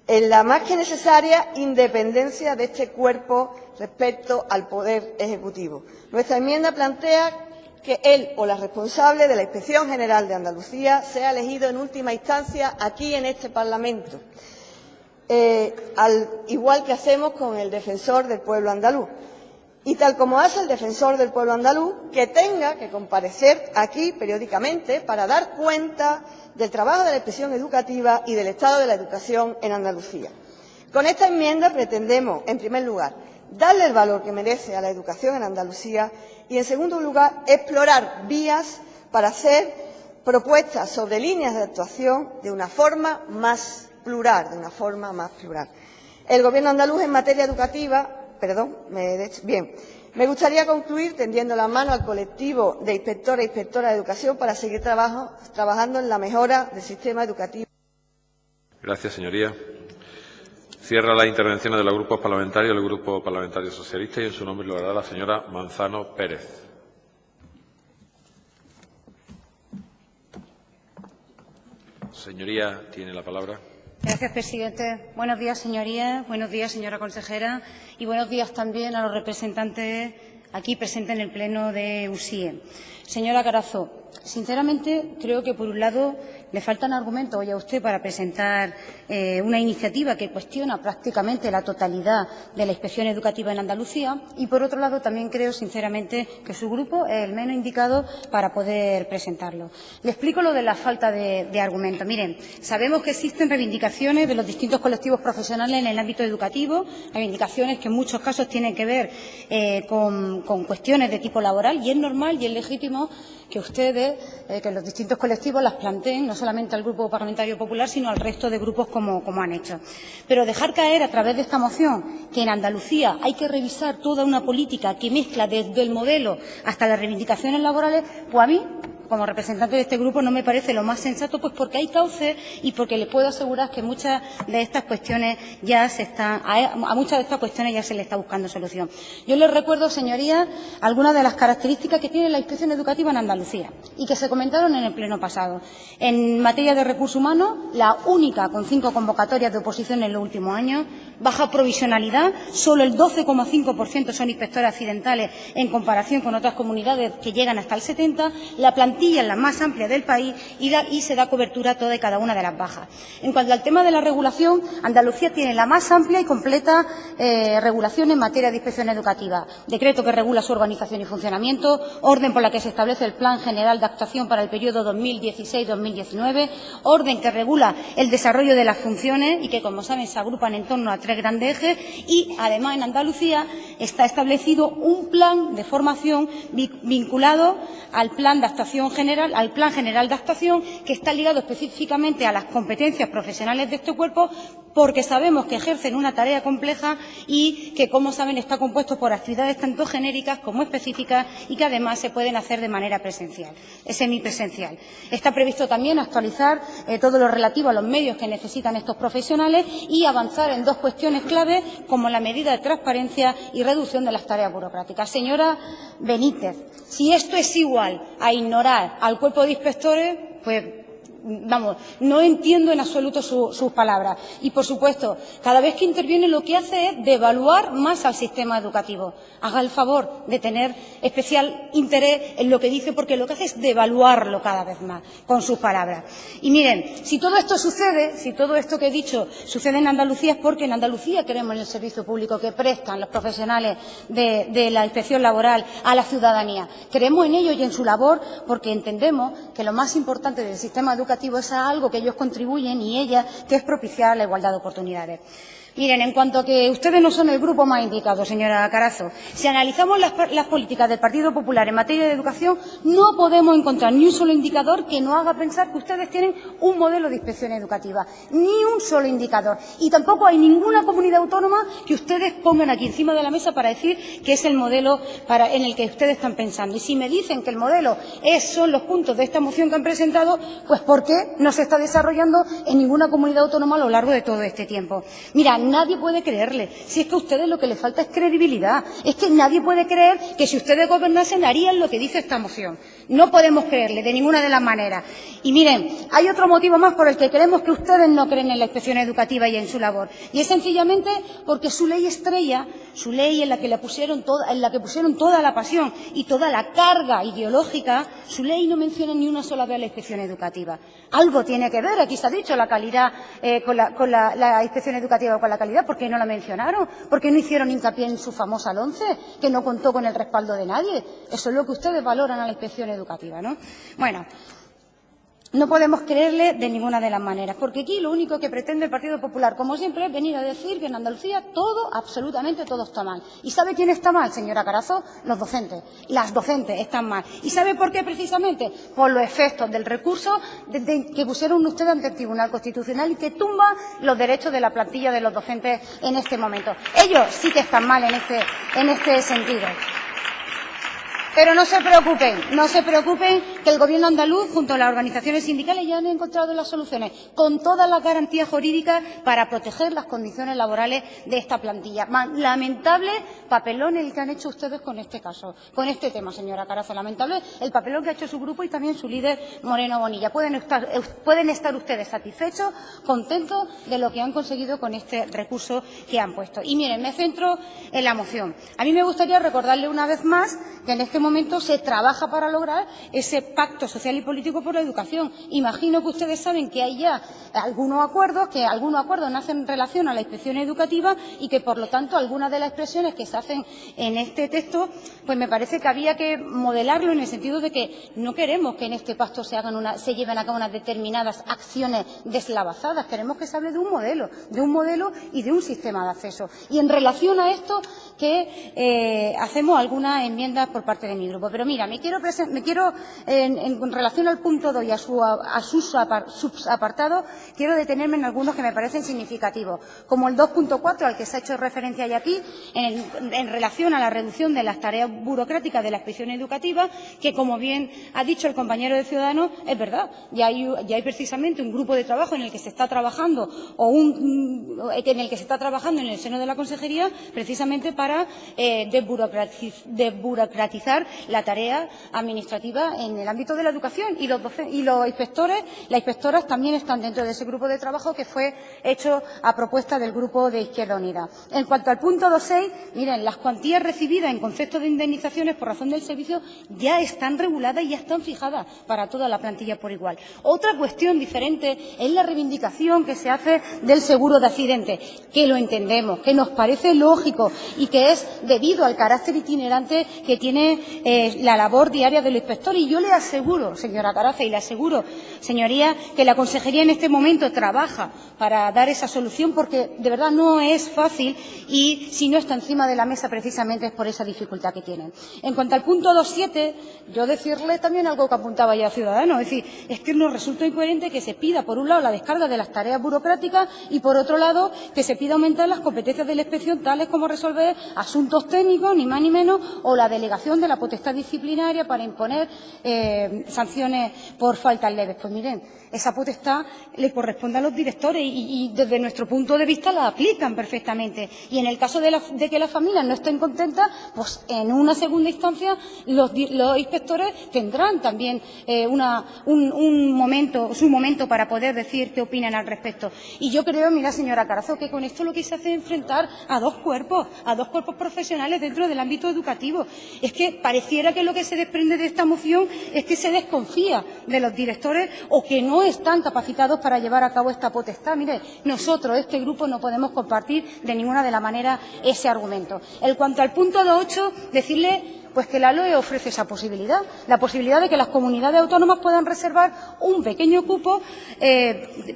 en la más que necesaria independencia de este cuerpo respecto al Poder Ejecutivo. Nuestra enmienda plantea que él o la responsable de la Inspección General de Andalucía sea elegido en última instancia aquí en este Parlamento, al igual que hacemos con el Defensor del Pueblo andaluz. Y tal como hace el Defensor del Pueblo andaluz, que tenga que comparecer aquí periódicamente para dar cuenta del trabajo de la inspección educativa y del estado de la educación en Andalucía. Con esta enmienda pretendemos, en primer lugar, darle el valor que merece a la educación en Andalucía y, en segundo lugar, explorar vías para hacer propuestas sobre líneas de actuación de una forma más plural, El Gobierno andaluz en materia educativa, me gustaría concluir tendiendo la mano al colectivo de inspectores e inspectoras de educación para seguir trabajando en la mejora del sistema educativo. Gracias, señoría. Cierra la intervención de los grupos parlamentarios el Grupo Parlamentario Socialista y en su nombre lo hará la señora Manzano Pérez. Señoría, tiene la palabra. Gracias, presidente. Buenos días, señorías. Buenos días, señora consejera. Y buenos días también a los representantes aquí presentes en el Pleno de USIE. Señora Carazo, sinceramente creo que, por un lado, le faltan argumentos hoy a usted para presentar una iniciativa que cuestiona prácticamente la totalidad de la inspección educativa en Andalucía y, por otro lado, también creo, sinceramente, que su grupo es el menos indicado para poder presentarlo. Le explico lo de la falta de argumentos. Miren, sabemos que existen reivindicaciones de los distintos colectivos profesionales en el ámbito educativo, reivindicaciones que en muchos casos tienen que ver con cuestiones de tipo laboral, y es normal y es legítimo que ustedes, que los distintos colectivos las planteen, no solamente al Grupo Parlamentario Popular, sino al resto de grupos como han hecho. Pero dejar caer a través de esta moción que en Andalucía hay que revisar toda una política que mezcla desde el modelo hasta las reivindicaciones laborales, pues a mí, como representante de este grupo, no me parece lo más sensato, pues porque hay cauces y porque les puedo asegurar que muchas de estas cuestiones a muchas de estas cuestiones ya se le está buscando solución. Yo les recuerdo, señorías, algunas de las características que tiene la inspección educativa en Andalucía y que se comentaron en el pleno pasado. En materia de recursos humanos, la única con 5 convocatorias de oposición en los últimos años, baja provisionalidad, solo el 12,5% son inspectores accidentales en comparación con otras comunidades que llegan hasta el 70%, la plantilla es la más amplia del país y se da cobertura a toda y cada una de las bajas. En cuanto al tema de la regulación, Andalucía tiene la más amplia y completa regulación en materia de inspección educativa. Decreto que regula su organización y funcionamiento, orden por la que se establece el Plan General de Actuación para el periodo 2016-2019, orden que regula el desarrollo de las funciones y que, como saben, se agrupan en torno a 3 grandes ejes y, además, en Andalucía está establecido un plan de formación vinculado al Plan de Actuación General, al Plan General de Actuación, que está ligado específicamente a las competencias profesionales de este cuerpo, porque sabemos que ejercen una tarea compleja y que, como saben, está compuesto por actividades tanto genéricas como específicas y que, además, se pueden hacer de manera presencial, semipresencial. Está previsto también actualizar todo lo relativo a los medios que necesitan estos profesionales y avanzar en 2 cuestiones clave, como la medida de transparencia y reducción de las tareas burocráticas. Señora Benítez, si esto es igual a ignorar al cuerpo de inspectores, pues vamos, no entiendo en absoluto sus palabras. Y, por supuesto, cada vez que interviene lo que hace es devaluar más al sistema educativo. Haga el favor de tener especial interés en lo que dice, porque lo que hace es devaluarlo cada vez más con sus palabras. Y miren, si todo esto sucede, si todo esto que he dicho sucede en Andalucía, es porque en Andalucía creemos en el servicio público que prestan los profesionales de la inspección laboral a la ciudadanía. Creemos en ellos y en su labor porque entendemos que lo más importante del sistema educativo es algo que ellos contribuyen y ellas, que es propiciar la igualdad de oportunidades. Miren, en cuanto a que ustedes no son el grupo más indicado, señora Carazo, si analizamos las políticas del Partido Popular en materia de educación, no podemos encontrar ni un solo indicador que nos haga pensar que ustedes tienen un modelo de inspección educativa, ni un solo indicador. Y tampoco hay ninguna comunidad autónoma que ustedes pongan aquí encima de la mesa para decir que es el modelo en el que ustedes están pensando. Y si me dicen que el modelo son los puntos de esta moción que han presentado, pues ¿por qué no se está desarrollando en ninguna comunidad autónoma a lo largo de todo este tiempo? Mira, nadie puede creerle. Si es que a ustedes lo que les falta es credibilidad. Es que nadie puede creer que si ustedes gobernasen harían lo que dice esta moción. No podemos creerle de ninguna de las maneras. Y miren, hay otro motivo más por el que creemos que ustedes no creen en la inspección educativa y en su labor. Y es sencillamente porque su ley estrella, su ley en la que pusieron toda la pasión y toda la carga ideológica, su ley no menciona ni una sola vez la inspección educativa. Algo tiene que ver, aquí se ha dicho, la calidad con la inspección educativa con la calidad. ¿Por qué no la mencionaron? ¿Por qué no hicieron hincapié en su famosa LOMCE, que no contó con el respaldo de nadie? Eso es lo que ustedes valoran a la inspección educativa, ¿no? Bueno, no podemos creerle de ninguna de las maneras, porque aquí lo único que pretende el Partido Popular, como siempre, es venir a decir que en Andalucía todo, absolutamente todo está mal. ¿Y sabe quién está mal, señora Carazo? Los docentes. Las docentes están mal. ¿Y sabe por qué precisamente? Por los efectos del recurso que pusieron ustedes ante el Tribunal Constitucional y que tumba los derechos de la plantilla de los docentes en este momento. Ellos sí que están mal en este sentido. Pero no se preocupen que el Gobierno andaluz, junto a las organizaciones sindicales, ya han encontrado las soluciones, con todas las garantías jurídicas para proteger las condiciones laborales de esta plantilla. Lamentable papelón el que han hecho ustedes con este caso, con este tema, señora Carazo. Lamentable el papelón que ha hecho su grupo y también su líder, Moreno Bonilla. Pueden estar ustedes satisfechos, contentos de lo que han conseguido con este recurso que han puesto. Y miren, me centro en la moción. A mí me gustaría recordarle una vez más que en este momento se trabaja para lograr ese pacto social y político por la educación. Imagino que ustedes saben que hay ya algunos acuerdos nacen en relación a la inspección educativa y que, por lo tanto, algunas de las expresiones que se hacen en este texto, pues me parece que había que modelarlo en el sentido de que no queremos que en este pacto se lleven a cabo unas determinadas acciones deslavazadas. Queremos que se hable de un modelo y de un sistema de acceso. Y en relación a esto, que hacemos algunas enmiendas por parte de mi grupo. Pero mira, en relación al punto 2 y a sus subapartados, quiero detenerme en algunos que me parecen significativos, como el 2.4, al que se ha hecho referencia ya aquí, en relación a la reducción de las tareas burocráticas de la inspección educativa, que, como bien ha dicho el compañero de Ciudadanos, es verdad, ya hay precisamente un grupo de trabajo en el que se está trabajando en el seno de la Consejería, precisamente para desburocratizar la tarea administrativa en el ámbito de la educación, y los inspectores, las inspectoras también están dentro de ese grupo de trabajo que fue hecho a propuesta del Grupo de Izquierda Unida. En cuanto al punto 2.6, miren, las cuantías recibidas en concepto de indemnizaciones por razón del servicio ya están reguladas y ya están fijadas para toda la plantilla por igual. Otra cuestión diferente es la reivindicación que se hace del seguro de accidente, que lo entendemos, que nos parece lógico y que es debido al carácter itinerante que tiene la labor diaria del inspector. Y yo le aseguro, señora Carazo, y le aseguro, señorías, que la Consejería en este momento trabaja para dar esa solución, porque de verdad no es fácil, y si no está encima de la mesa precisamente es por esa dificultad que tienen. En cuanto al punto 2.7, yo decirle también algo que apuntaba ya Ciudadanos, es decir, es que nos resulta incoherente que se pida, por un lado, la descarga de las tareas burocráticas y, por otro lado, que se pida aumentar las competencias de la inspección, tales como resolver asuntos técnicos, ni más ni menos, o la delegación de la potestad disciplinaria para imponer sanciones por faltas leves. Pues miren, esa potestad le corresponde a los directores y desde nuestro punto de vista la aplican perfectamente. Y en el caso de que las familias no estén contentas, pues en una segunda instancia los inspectores tendrán también su momento para poder decir qué opinan al respecto. Y yo creo, mira, señora Carazo, que con esto lo que se hace es enfrentar a dos cuerpos profesionales dentro del ámbito educativo. Es que pareciera que lo que se desprende de esta moción es que se desconfía de los directores o que no están capacitados para llevar a cabo esta potestad. Mire, nosotros, este grupo, no podemos compartir de ninguna de las maneras ese argumento. En cuanto al punto 2.8, decirle pues que la LOE ofrece esa posibilidad, la posibilidad de que las comunidades autónomas puedan reservar un pequeño cupo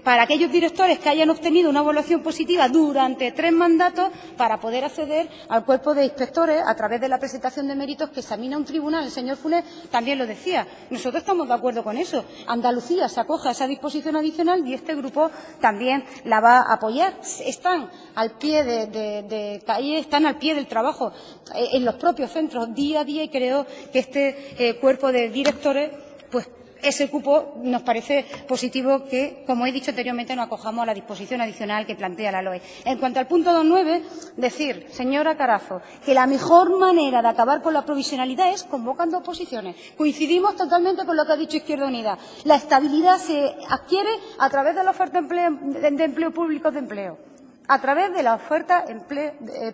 para aquellos directores que hayan obtenido una evaluación positiva durante 3 mandatos para poder acceder al cuerpo de inspectores a través de la presentación de méritos que examina un tribunal. El señor Funes también lo decía. Nosotros estamos de acuerdo con eso. Andalucía se acoge a esa disposición adicional y este grupo también la va a apoyar. Están al pie de calle, están al pie del trabajo en los propios centros día a día y creo que este cuerpo de directores, pues ese cupo nos parece positivo que, como he dicho anteriormente, nos acojamos a la disposición adicional que plantea la LOE. En cuanto al punto 2.9, decir, señora Carazo, que la mejor manera de acabar con la provisionalidad es convocando oposiciones. Coincidimos totalmente con lo que ha dicho Izquierda Unida. La estabilidad se adquiere a través de la oferta de empleo público de empleo. A través de la oferta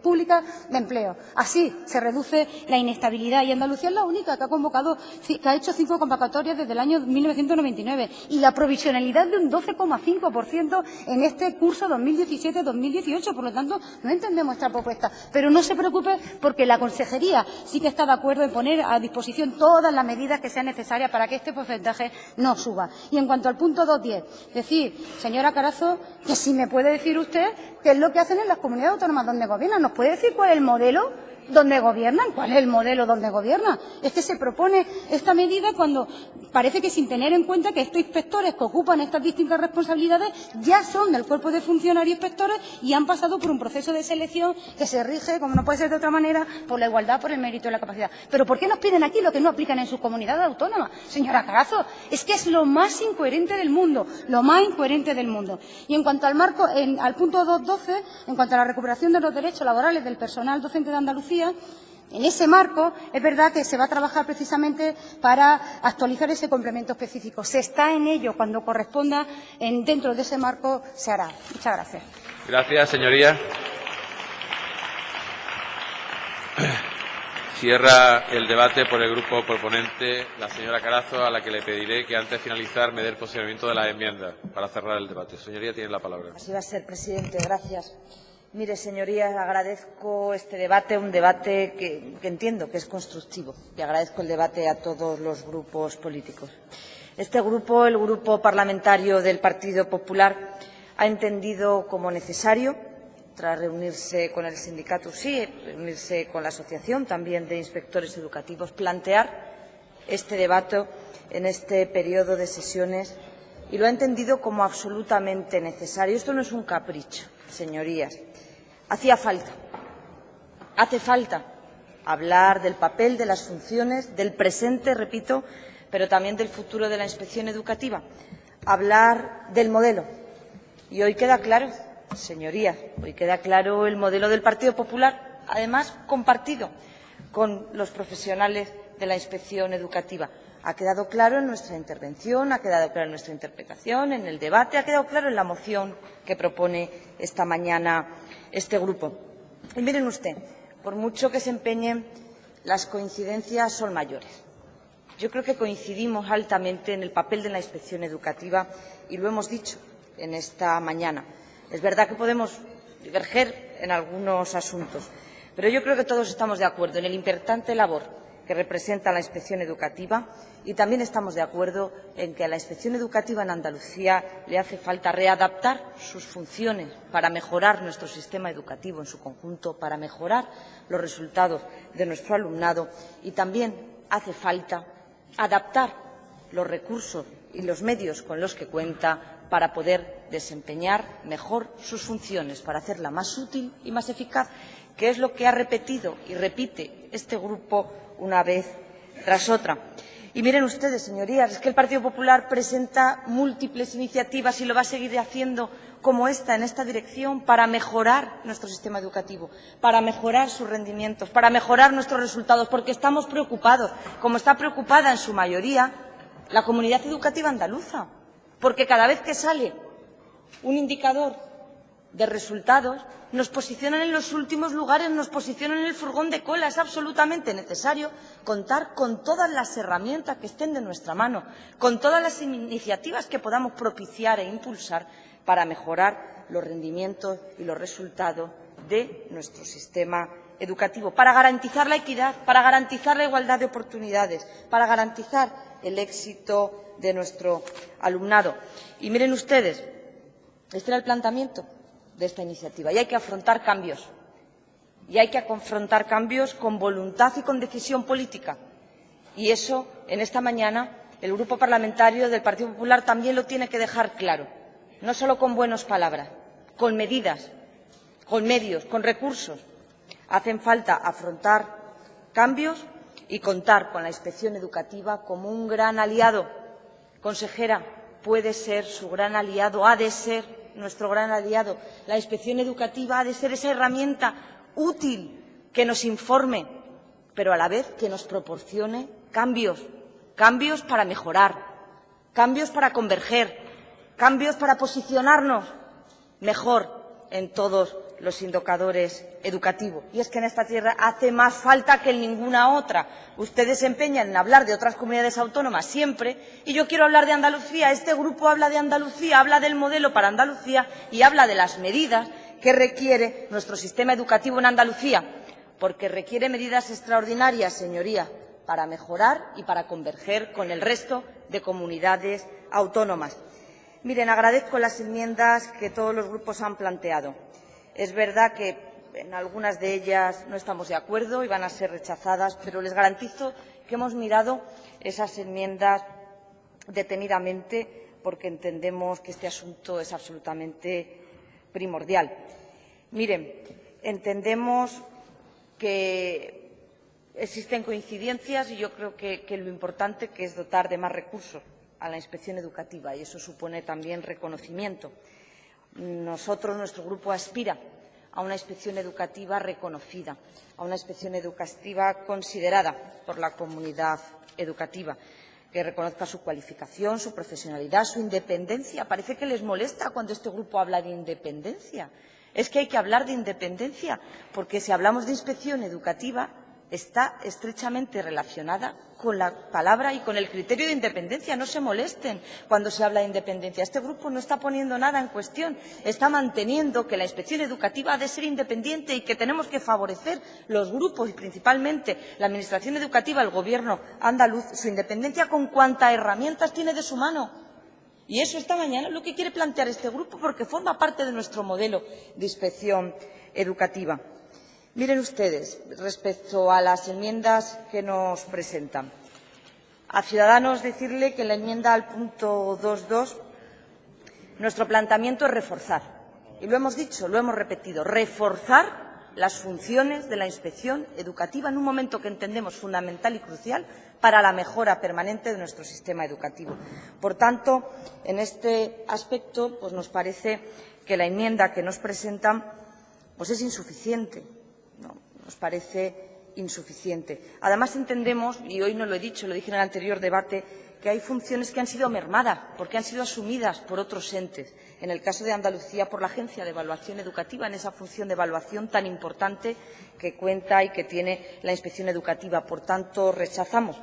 pública de empleo. Así se reduce la inestabilidad. Y Andalucía es la única que ha hecho 5 convocatorias desde el año 1999 y la provisionalidad de un 12,5% en este curso 2017-2018. Por lo tanto, no entendemos esta propuesta. Pero no se preocupe porque la Consejería sí que está de acuerdo en poner a disposición todas las medidas que sean necesarias para que este porcentaje no suba. Y en cuanto al punto 2.10, decir, señora Carazo, que si me puede decir usted qué es lo que hacen en las comunidades autónomas donde gobiernan. ¿Nos puede decir cuál es el modelo donde gobiernan? ¿Cuál es el modelo donde gobiernan? Es que se propone esta medida cuando parece que sin tener en cuenta que estos inspectores que ocupan estas distintas responsabilidades ya son del cuerpo de funcionarios inspectores y han pasado por un proceso de selección que se rige, como no puede ser de otra manera, por la igualdad, por el mérito y la capacidad. ¿Pero por qué nos piden aquí lo que no aplican en sus comunidades autónomas? Señora Carazo, es que es lo más incoherente del mundo, lo más incoherente del mundo. Y en cuanto al marco, al punto 2.12, en cuanto a la recuperación de los derechos laborales del personal docente de Andalucía, en ese marco es verdad que se va a trabajar precisamente para actualizar ese complemento específico. Se está en ello. Cuando corresponda dentro de ese marco se hará. Muchas gracias. Gracias, señoría. Cierra el debate por el grupo proponente la señora Carazo, a la que le pediré que antes de finalizar me dé el posicionamiento de las enmiendas para cerrar el debate. Señoría, tiene la palabra. Así va a ser, presidente. Gracias. Mire, señorías, agradezco este debate, un debate que entiendo que es constructivo, y agradezco el debate a todos los grupos políticos. Este grupo, el Grupo Parlamentario del Partido Popular, ha entendido como necesario, tras reunirse con el sindicato USIE, reunirse con la Asociación también de Inspectores Educativos, plantear este debate en este periodo de sesiones y lo ha entendido como absolutamente necesario. Esto no es un capricho, señorías. Hace falta hablar del papel, de las funciones, del presente, repito, pero también del futuro de la inspección educativa, hablar del modelo. Y hoy queda claro, señorías, hoy queda claro el modelo del Partido Popular, además compartido con los profesionales de la inspección educativa. Ha quedado claro en nuestra intervención, ha quedado claro en nuestra interpretación, en el debate, ha quedado claro en la moción que propone esta mañana este grupo. Y miren usted, por mucho que se empeñen, las coincidencias son mayores. Yo creo que coincidimos altamente en el papel de la inspección educativa y lo hemos dicho en esta mañana. Es verdad que podemos diverger en algunos asuntos, pero yo creo que todos estamos de acuerdo en la importante labor que representa la inspección educativa y también estamos de acuerdo en que a la inspección educativa en Andalucía le hace falta readaptar sus funciones para mejorar nuestro sistema educativo en su conjunto, para mejorar los resultados de nuestro alumnado y también hace falta adaptar los recursos y los medios con los que cuenta para poder desempeñar mejor sus funciones, para hacerla más útil y más eficaz, que es lo que ha repetido y repite este grupo una vez tras otra. Y miren ustedes, señorías, es que el Partido Popular presenta múltiples iniciativas y lo va a seguir haciendo como esta, en esta dirección, para mejorar nuestro sistema educativo, para mejorar sus rendimientos, para mejorar nuestros resultados, porque estamos preocupados, como está preocupada en su mayoría la comunidad educativa andaluza, porque cada vez que sale un indicador de resultados nos posicionan en los últimos lugares, nos posicionan en el furgón de cola. Es absolutamente necesario contar con todas las herramientas que estén de nuestra mano, con todas las iniciativas que podamos propiciar e impulsar para mejorar los rendimientos y los resultados de nuestro sistema educativo, para garantizar la equidad, para garantizar la igualdad de oportunidades, para garantizar el éxito de nuestro alumnado. Y miren ustedes, este era el planteamiento de esta iniciativa y hay que afrontar cambios. Y hay que afrontar cambios con voluntad y con decisión política. Y eso, en esta mañana, el Grupo Parlamentario del Partido Popular también lo tiene que dejar claro. No solo con buenas palabras, con medidas, con medios, con recursos. Hacen falta afrontar cambios y contar con la inspección educativa como un gran aliado. Consejera, puede ser su gran aliado, ha de ser nuestro gran aliado. La inspección educativa ha de ser esa herramienta útil que nos informe, pero a la vez que nos proporcione cambios, cambios para mejorar, cambios para converger, cambios para posicionarnos mejor en todos los indicadores educativos. Y es que en esta tierra hace más falta que en ninguna otra. Ustedes se empeñan en hablar de otras comunidades autónomas siempre y yo quiero hablar de Andalucía. Este grupo habla de Andalucía, habla del modelo para Andalucía y habla de las medidas que requiere nuestro sistema educativo en Andalucía, porque requiere medidas extraordinarias, señoría, para mejorar y para converger con el resto de comunidades autónomas. Miren, agradezco las enmiendas que todos los grupos han planteado. Es verdad que en algunas de ellas no estamos de acuerdo y van a ser rechazadas, pero les garantizo que hemos mirado esas enmiendas detenidamente porque entendemos que este asunto es absolutamente primordial. Miren, entendemos que existen coincidencias y yo creo que lo importante que es dotar de más recursos a la inspección educativa y eso supone también reconocimiento. Nuestro grupo aspira a una inspección educativa reconocida, a una inspección educativa considerada por la comunidad educativa, que reconozca su cualificación, su profesionalidad, su independencia. Parece que les molesta cuando este grupo habla de independencia. Es que hay que hablar de independencia, porque si hablamos de inspección educativa, está estrechamente relacionada con la palabra y con el criterio de independencia. No se molesten cuando se habla de independencia. Este grupo no está poniendo nada en cuestión. Está manteniendo que la inspección educativa ha de ser independiente y que tenemos que favorecer los grupos y principalmente la Administración educativa, el Gobierno andaluz, su independencia con cuantas herramientas tiene de su mano. Y eso esta mañana es lo que quiere plantear este grupo porque forma parte de nuestro modelo de inspección educativa. Miren ustedes, respecto a las enmiendas que nos presentan. A Ciudadanos decirle que en la enmienda al punto 2.2 nuestro planteamiento es reforzar. Y lo hemos dicho, lo hemos repetido, reforzar las funciones de la inspección educativa en un momento que entendemos fundamental y crucial para la mejora permanente de nuestro sistema educativo. Por tanto, en este aspecto, pues nos parece que la enmienda que nos presentan pues es insuficiente. Nos parece insuficiente. Además, entendemos, y hoy no lo he dicho, lo dije en el anterior debate, que hay funciones que han sido mermadas porque han sido asumidas por otros entes. En el caso de Andalucía, por la Agencia de Evaluación Educativa, en esa función de evaluación tan importante que cuenta y que tiene la inspección educativa. Por tanto, rechazamos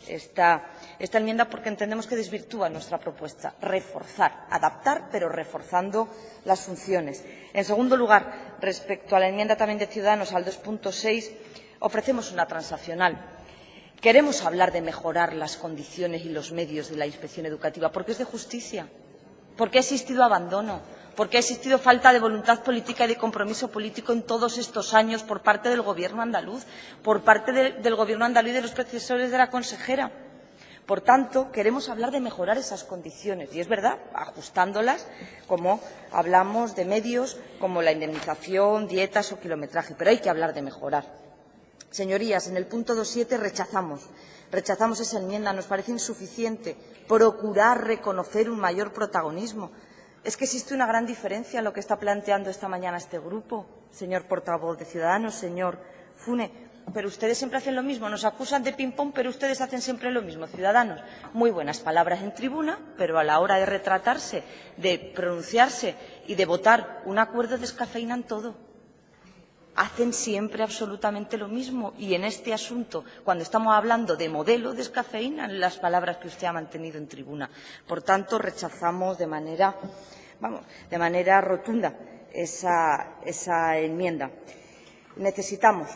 esta enmienda porque entendemos que desvirtúa nuestra propuesta. Reforzar, adaptar, pero reforzando las funciones. En segundo lugar, respecto a la enmienda también de Ciudadanos al 2.6, ofrecemos una transaccional. Queremos hablar de mejorar las condiciones y los medios de la inspección educativa porque es de justicia, porque ha existido abandono, porque ha existido falta de voluntad política y de compromiso político en todos estos años por parte del Gobierno andaluz, por parte del Gobierno andaluz y de los predecesores de la consejera. Por tanto, queremos hablar de mejorar esas condiciones, y es verdad, ajustándolas, como hablamos de medios como la indemnización, dietas o kilometraje, pero hay que hablar de mejorar. Señorías, en el punto 2.7 rechazamos esa enmienda, nos parece insuficiente procurar reconocer un mayor protagonismo. Es que existe una gran diferencia en lo que está planteando esta mañana este grupo, señor portavoz de Ciudadanos, señor Fune. Pero ustedes siempre hacen lo mismo, nos acusan de ping-pong, pero ustedes hacen siempre lo mismo, Ciudadanos. Muy buenas palabras en tribuna, pero a la hora de retratarse, de pronunciarse y de votar un acuerdo descafeinan todo. Hacen siempre absolutamente lo mismo y en este asunto, cuando estamos hablando de modelo, descafeinan las palabras que usted ha mantenido en tribuna. Por tanto, rechazamos de manera rotunda esa enmienda. Necesitamos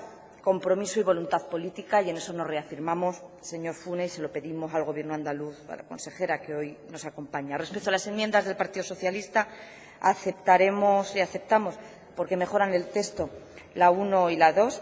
compromiso y voluntad política y en eso nos reafirmamos, señor Fune, y se lo pedimos al Gobierno andaluz, a la consejera que hoy nos acompaña. Respecto a las enmiendas del Partido Socialista, aceptamos, porque mejoran el texto, la 1 y la 2.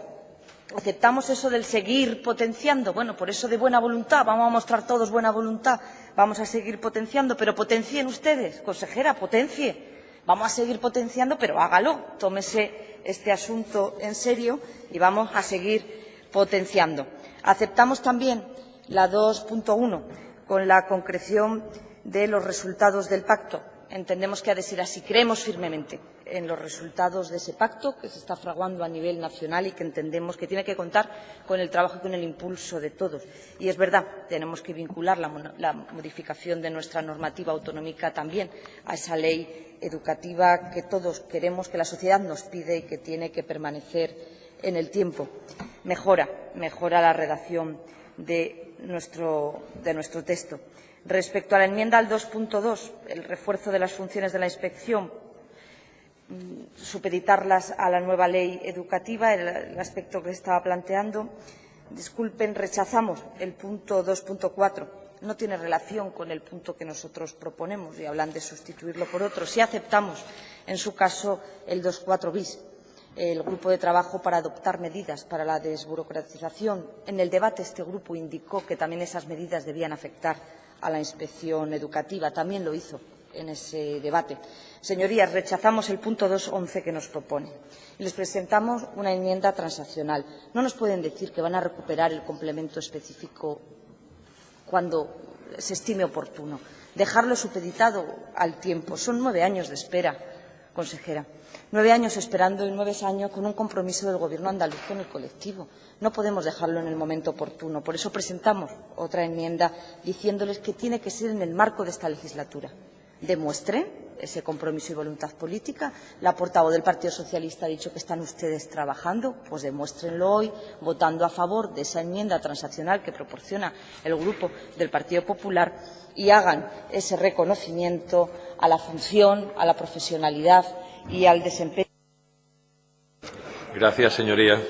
Aceptamos eso del seguir potenciando. Bueno, por eso de buena voluntad, vamos a mostrar todos buena voluntad, vamos a seguir potenciando, pero potencien ustedes, consejera, potencie. Vamos a seguir potenciando, pero hágalo, tómese este asunto en serio y vamos a seguir potenciando. Aceptamos también la 2.1 con la concreción de los resultados del pacto. Entendemos que ha de ser así. Creemos firmemente en los resultados de ese pacto que se está fraguando a nivel nacional y que entendemos que tiene que contar con el trabajo y con el impulso de todos. Y es verdad, tenemos que vincular la modificación de nuestra normativa autonómica también a esa ley educativa que todos queremos, que la sociedad nos pide y que tiene que permanecer en el tiempo. Mejora la redacción de nuestro texto. Respecto a la enmienda al 2.2, el refuerzo de las funciones de la inspección, supeditarlas a la nueva ley educativa, el aspecto que estaba planteando. Disculpen, rechazamos el punto 2.4. No tiene relación con el punto que nosotros proponemos y hablan de sustituirlo por otro. Sí aceptamos, en su caso, el 2.4 bis, el grupo de trabajo para adoptar medidas para la desburocratización. En el debate este grupo indicó que también esas medidas debían afectar a la inspección educativa. También lo hizo en ese debate. Señorías, rechazamos el punto 2.11 que nos propone y les presentamos una enmienda transaccional. No nos pueden decir que van a recuperar el complemento específico cuando se estime oportuno. Dejarlo supeditado al tiempo. Son 9 años de espera, consejera. 9 años esperando y 9 años con un compromiso del Gobierno andaluz con el colectivo. No podemos dejarlo en el momento oportuno. Por eso presentamos otra enmienda diciéndoles que tiene que ser en el marco de esta legislatura. Demuestren ese compromiso y voluntad política. La portavoz del Partido Socialista ha dicho que están ustedes trabajando, pues demuéstrenlo hoy votando a favor de esa enmienda transaccional que proporciona el Grupo del Partido Popular y hagan ese reconocimiento a la función, a la profesionalidad y al desempeño. Gracias, señoría.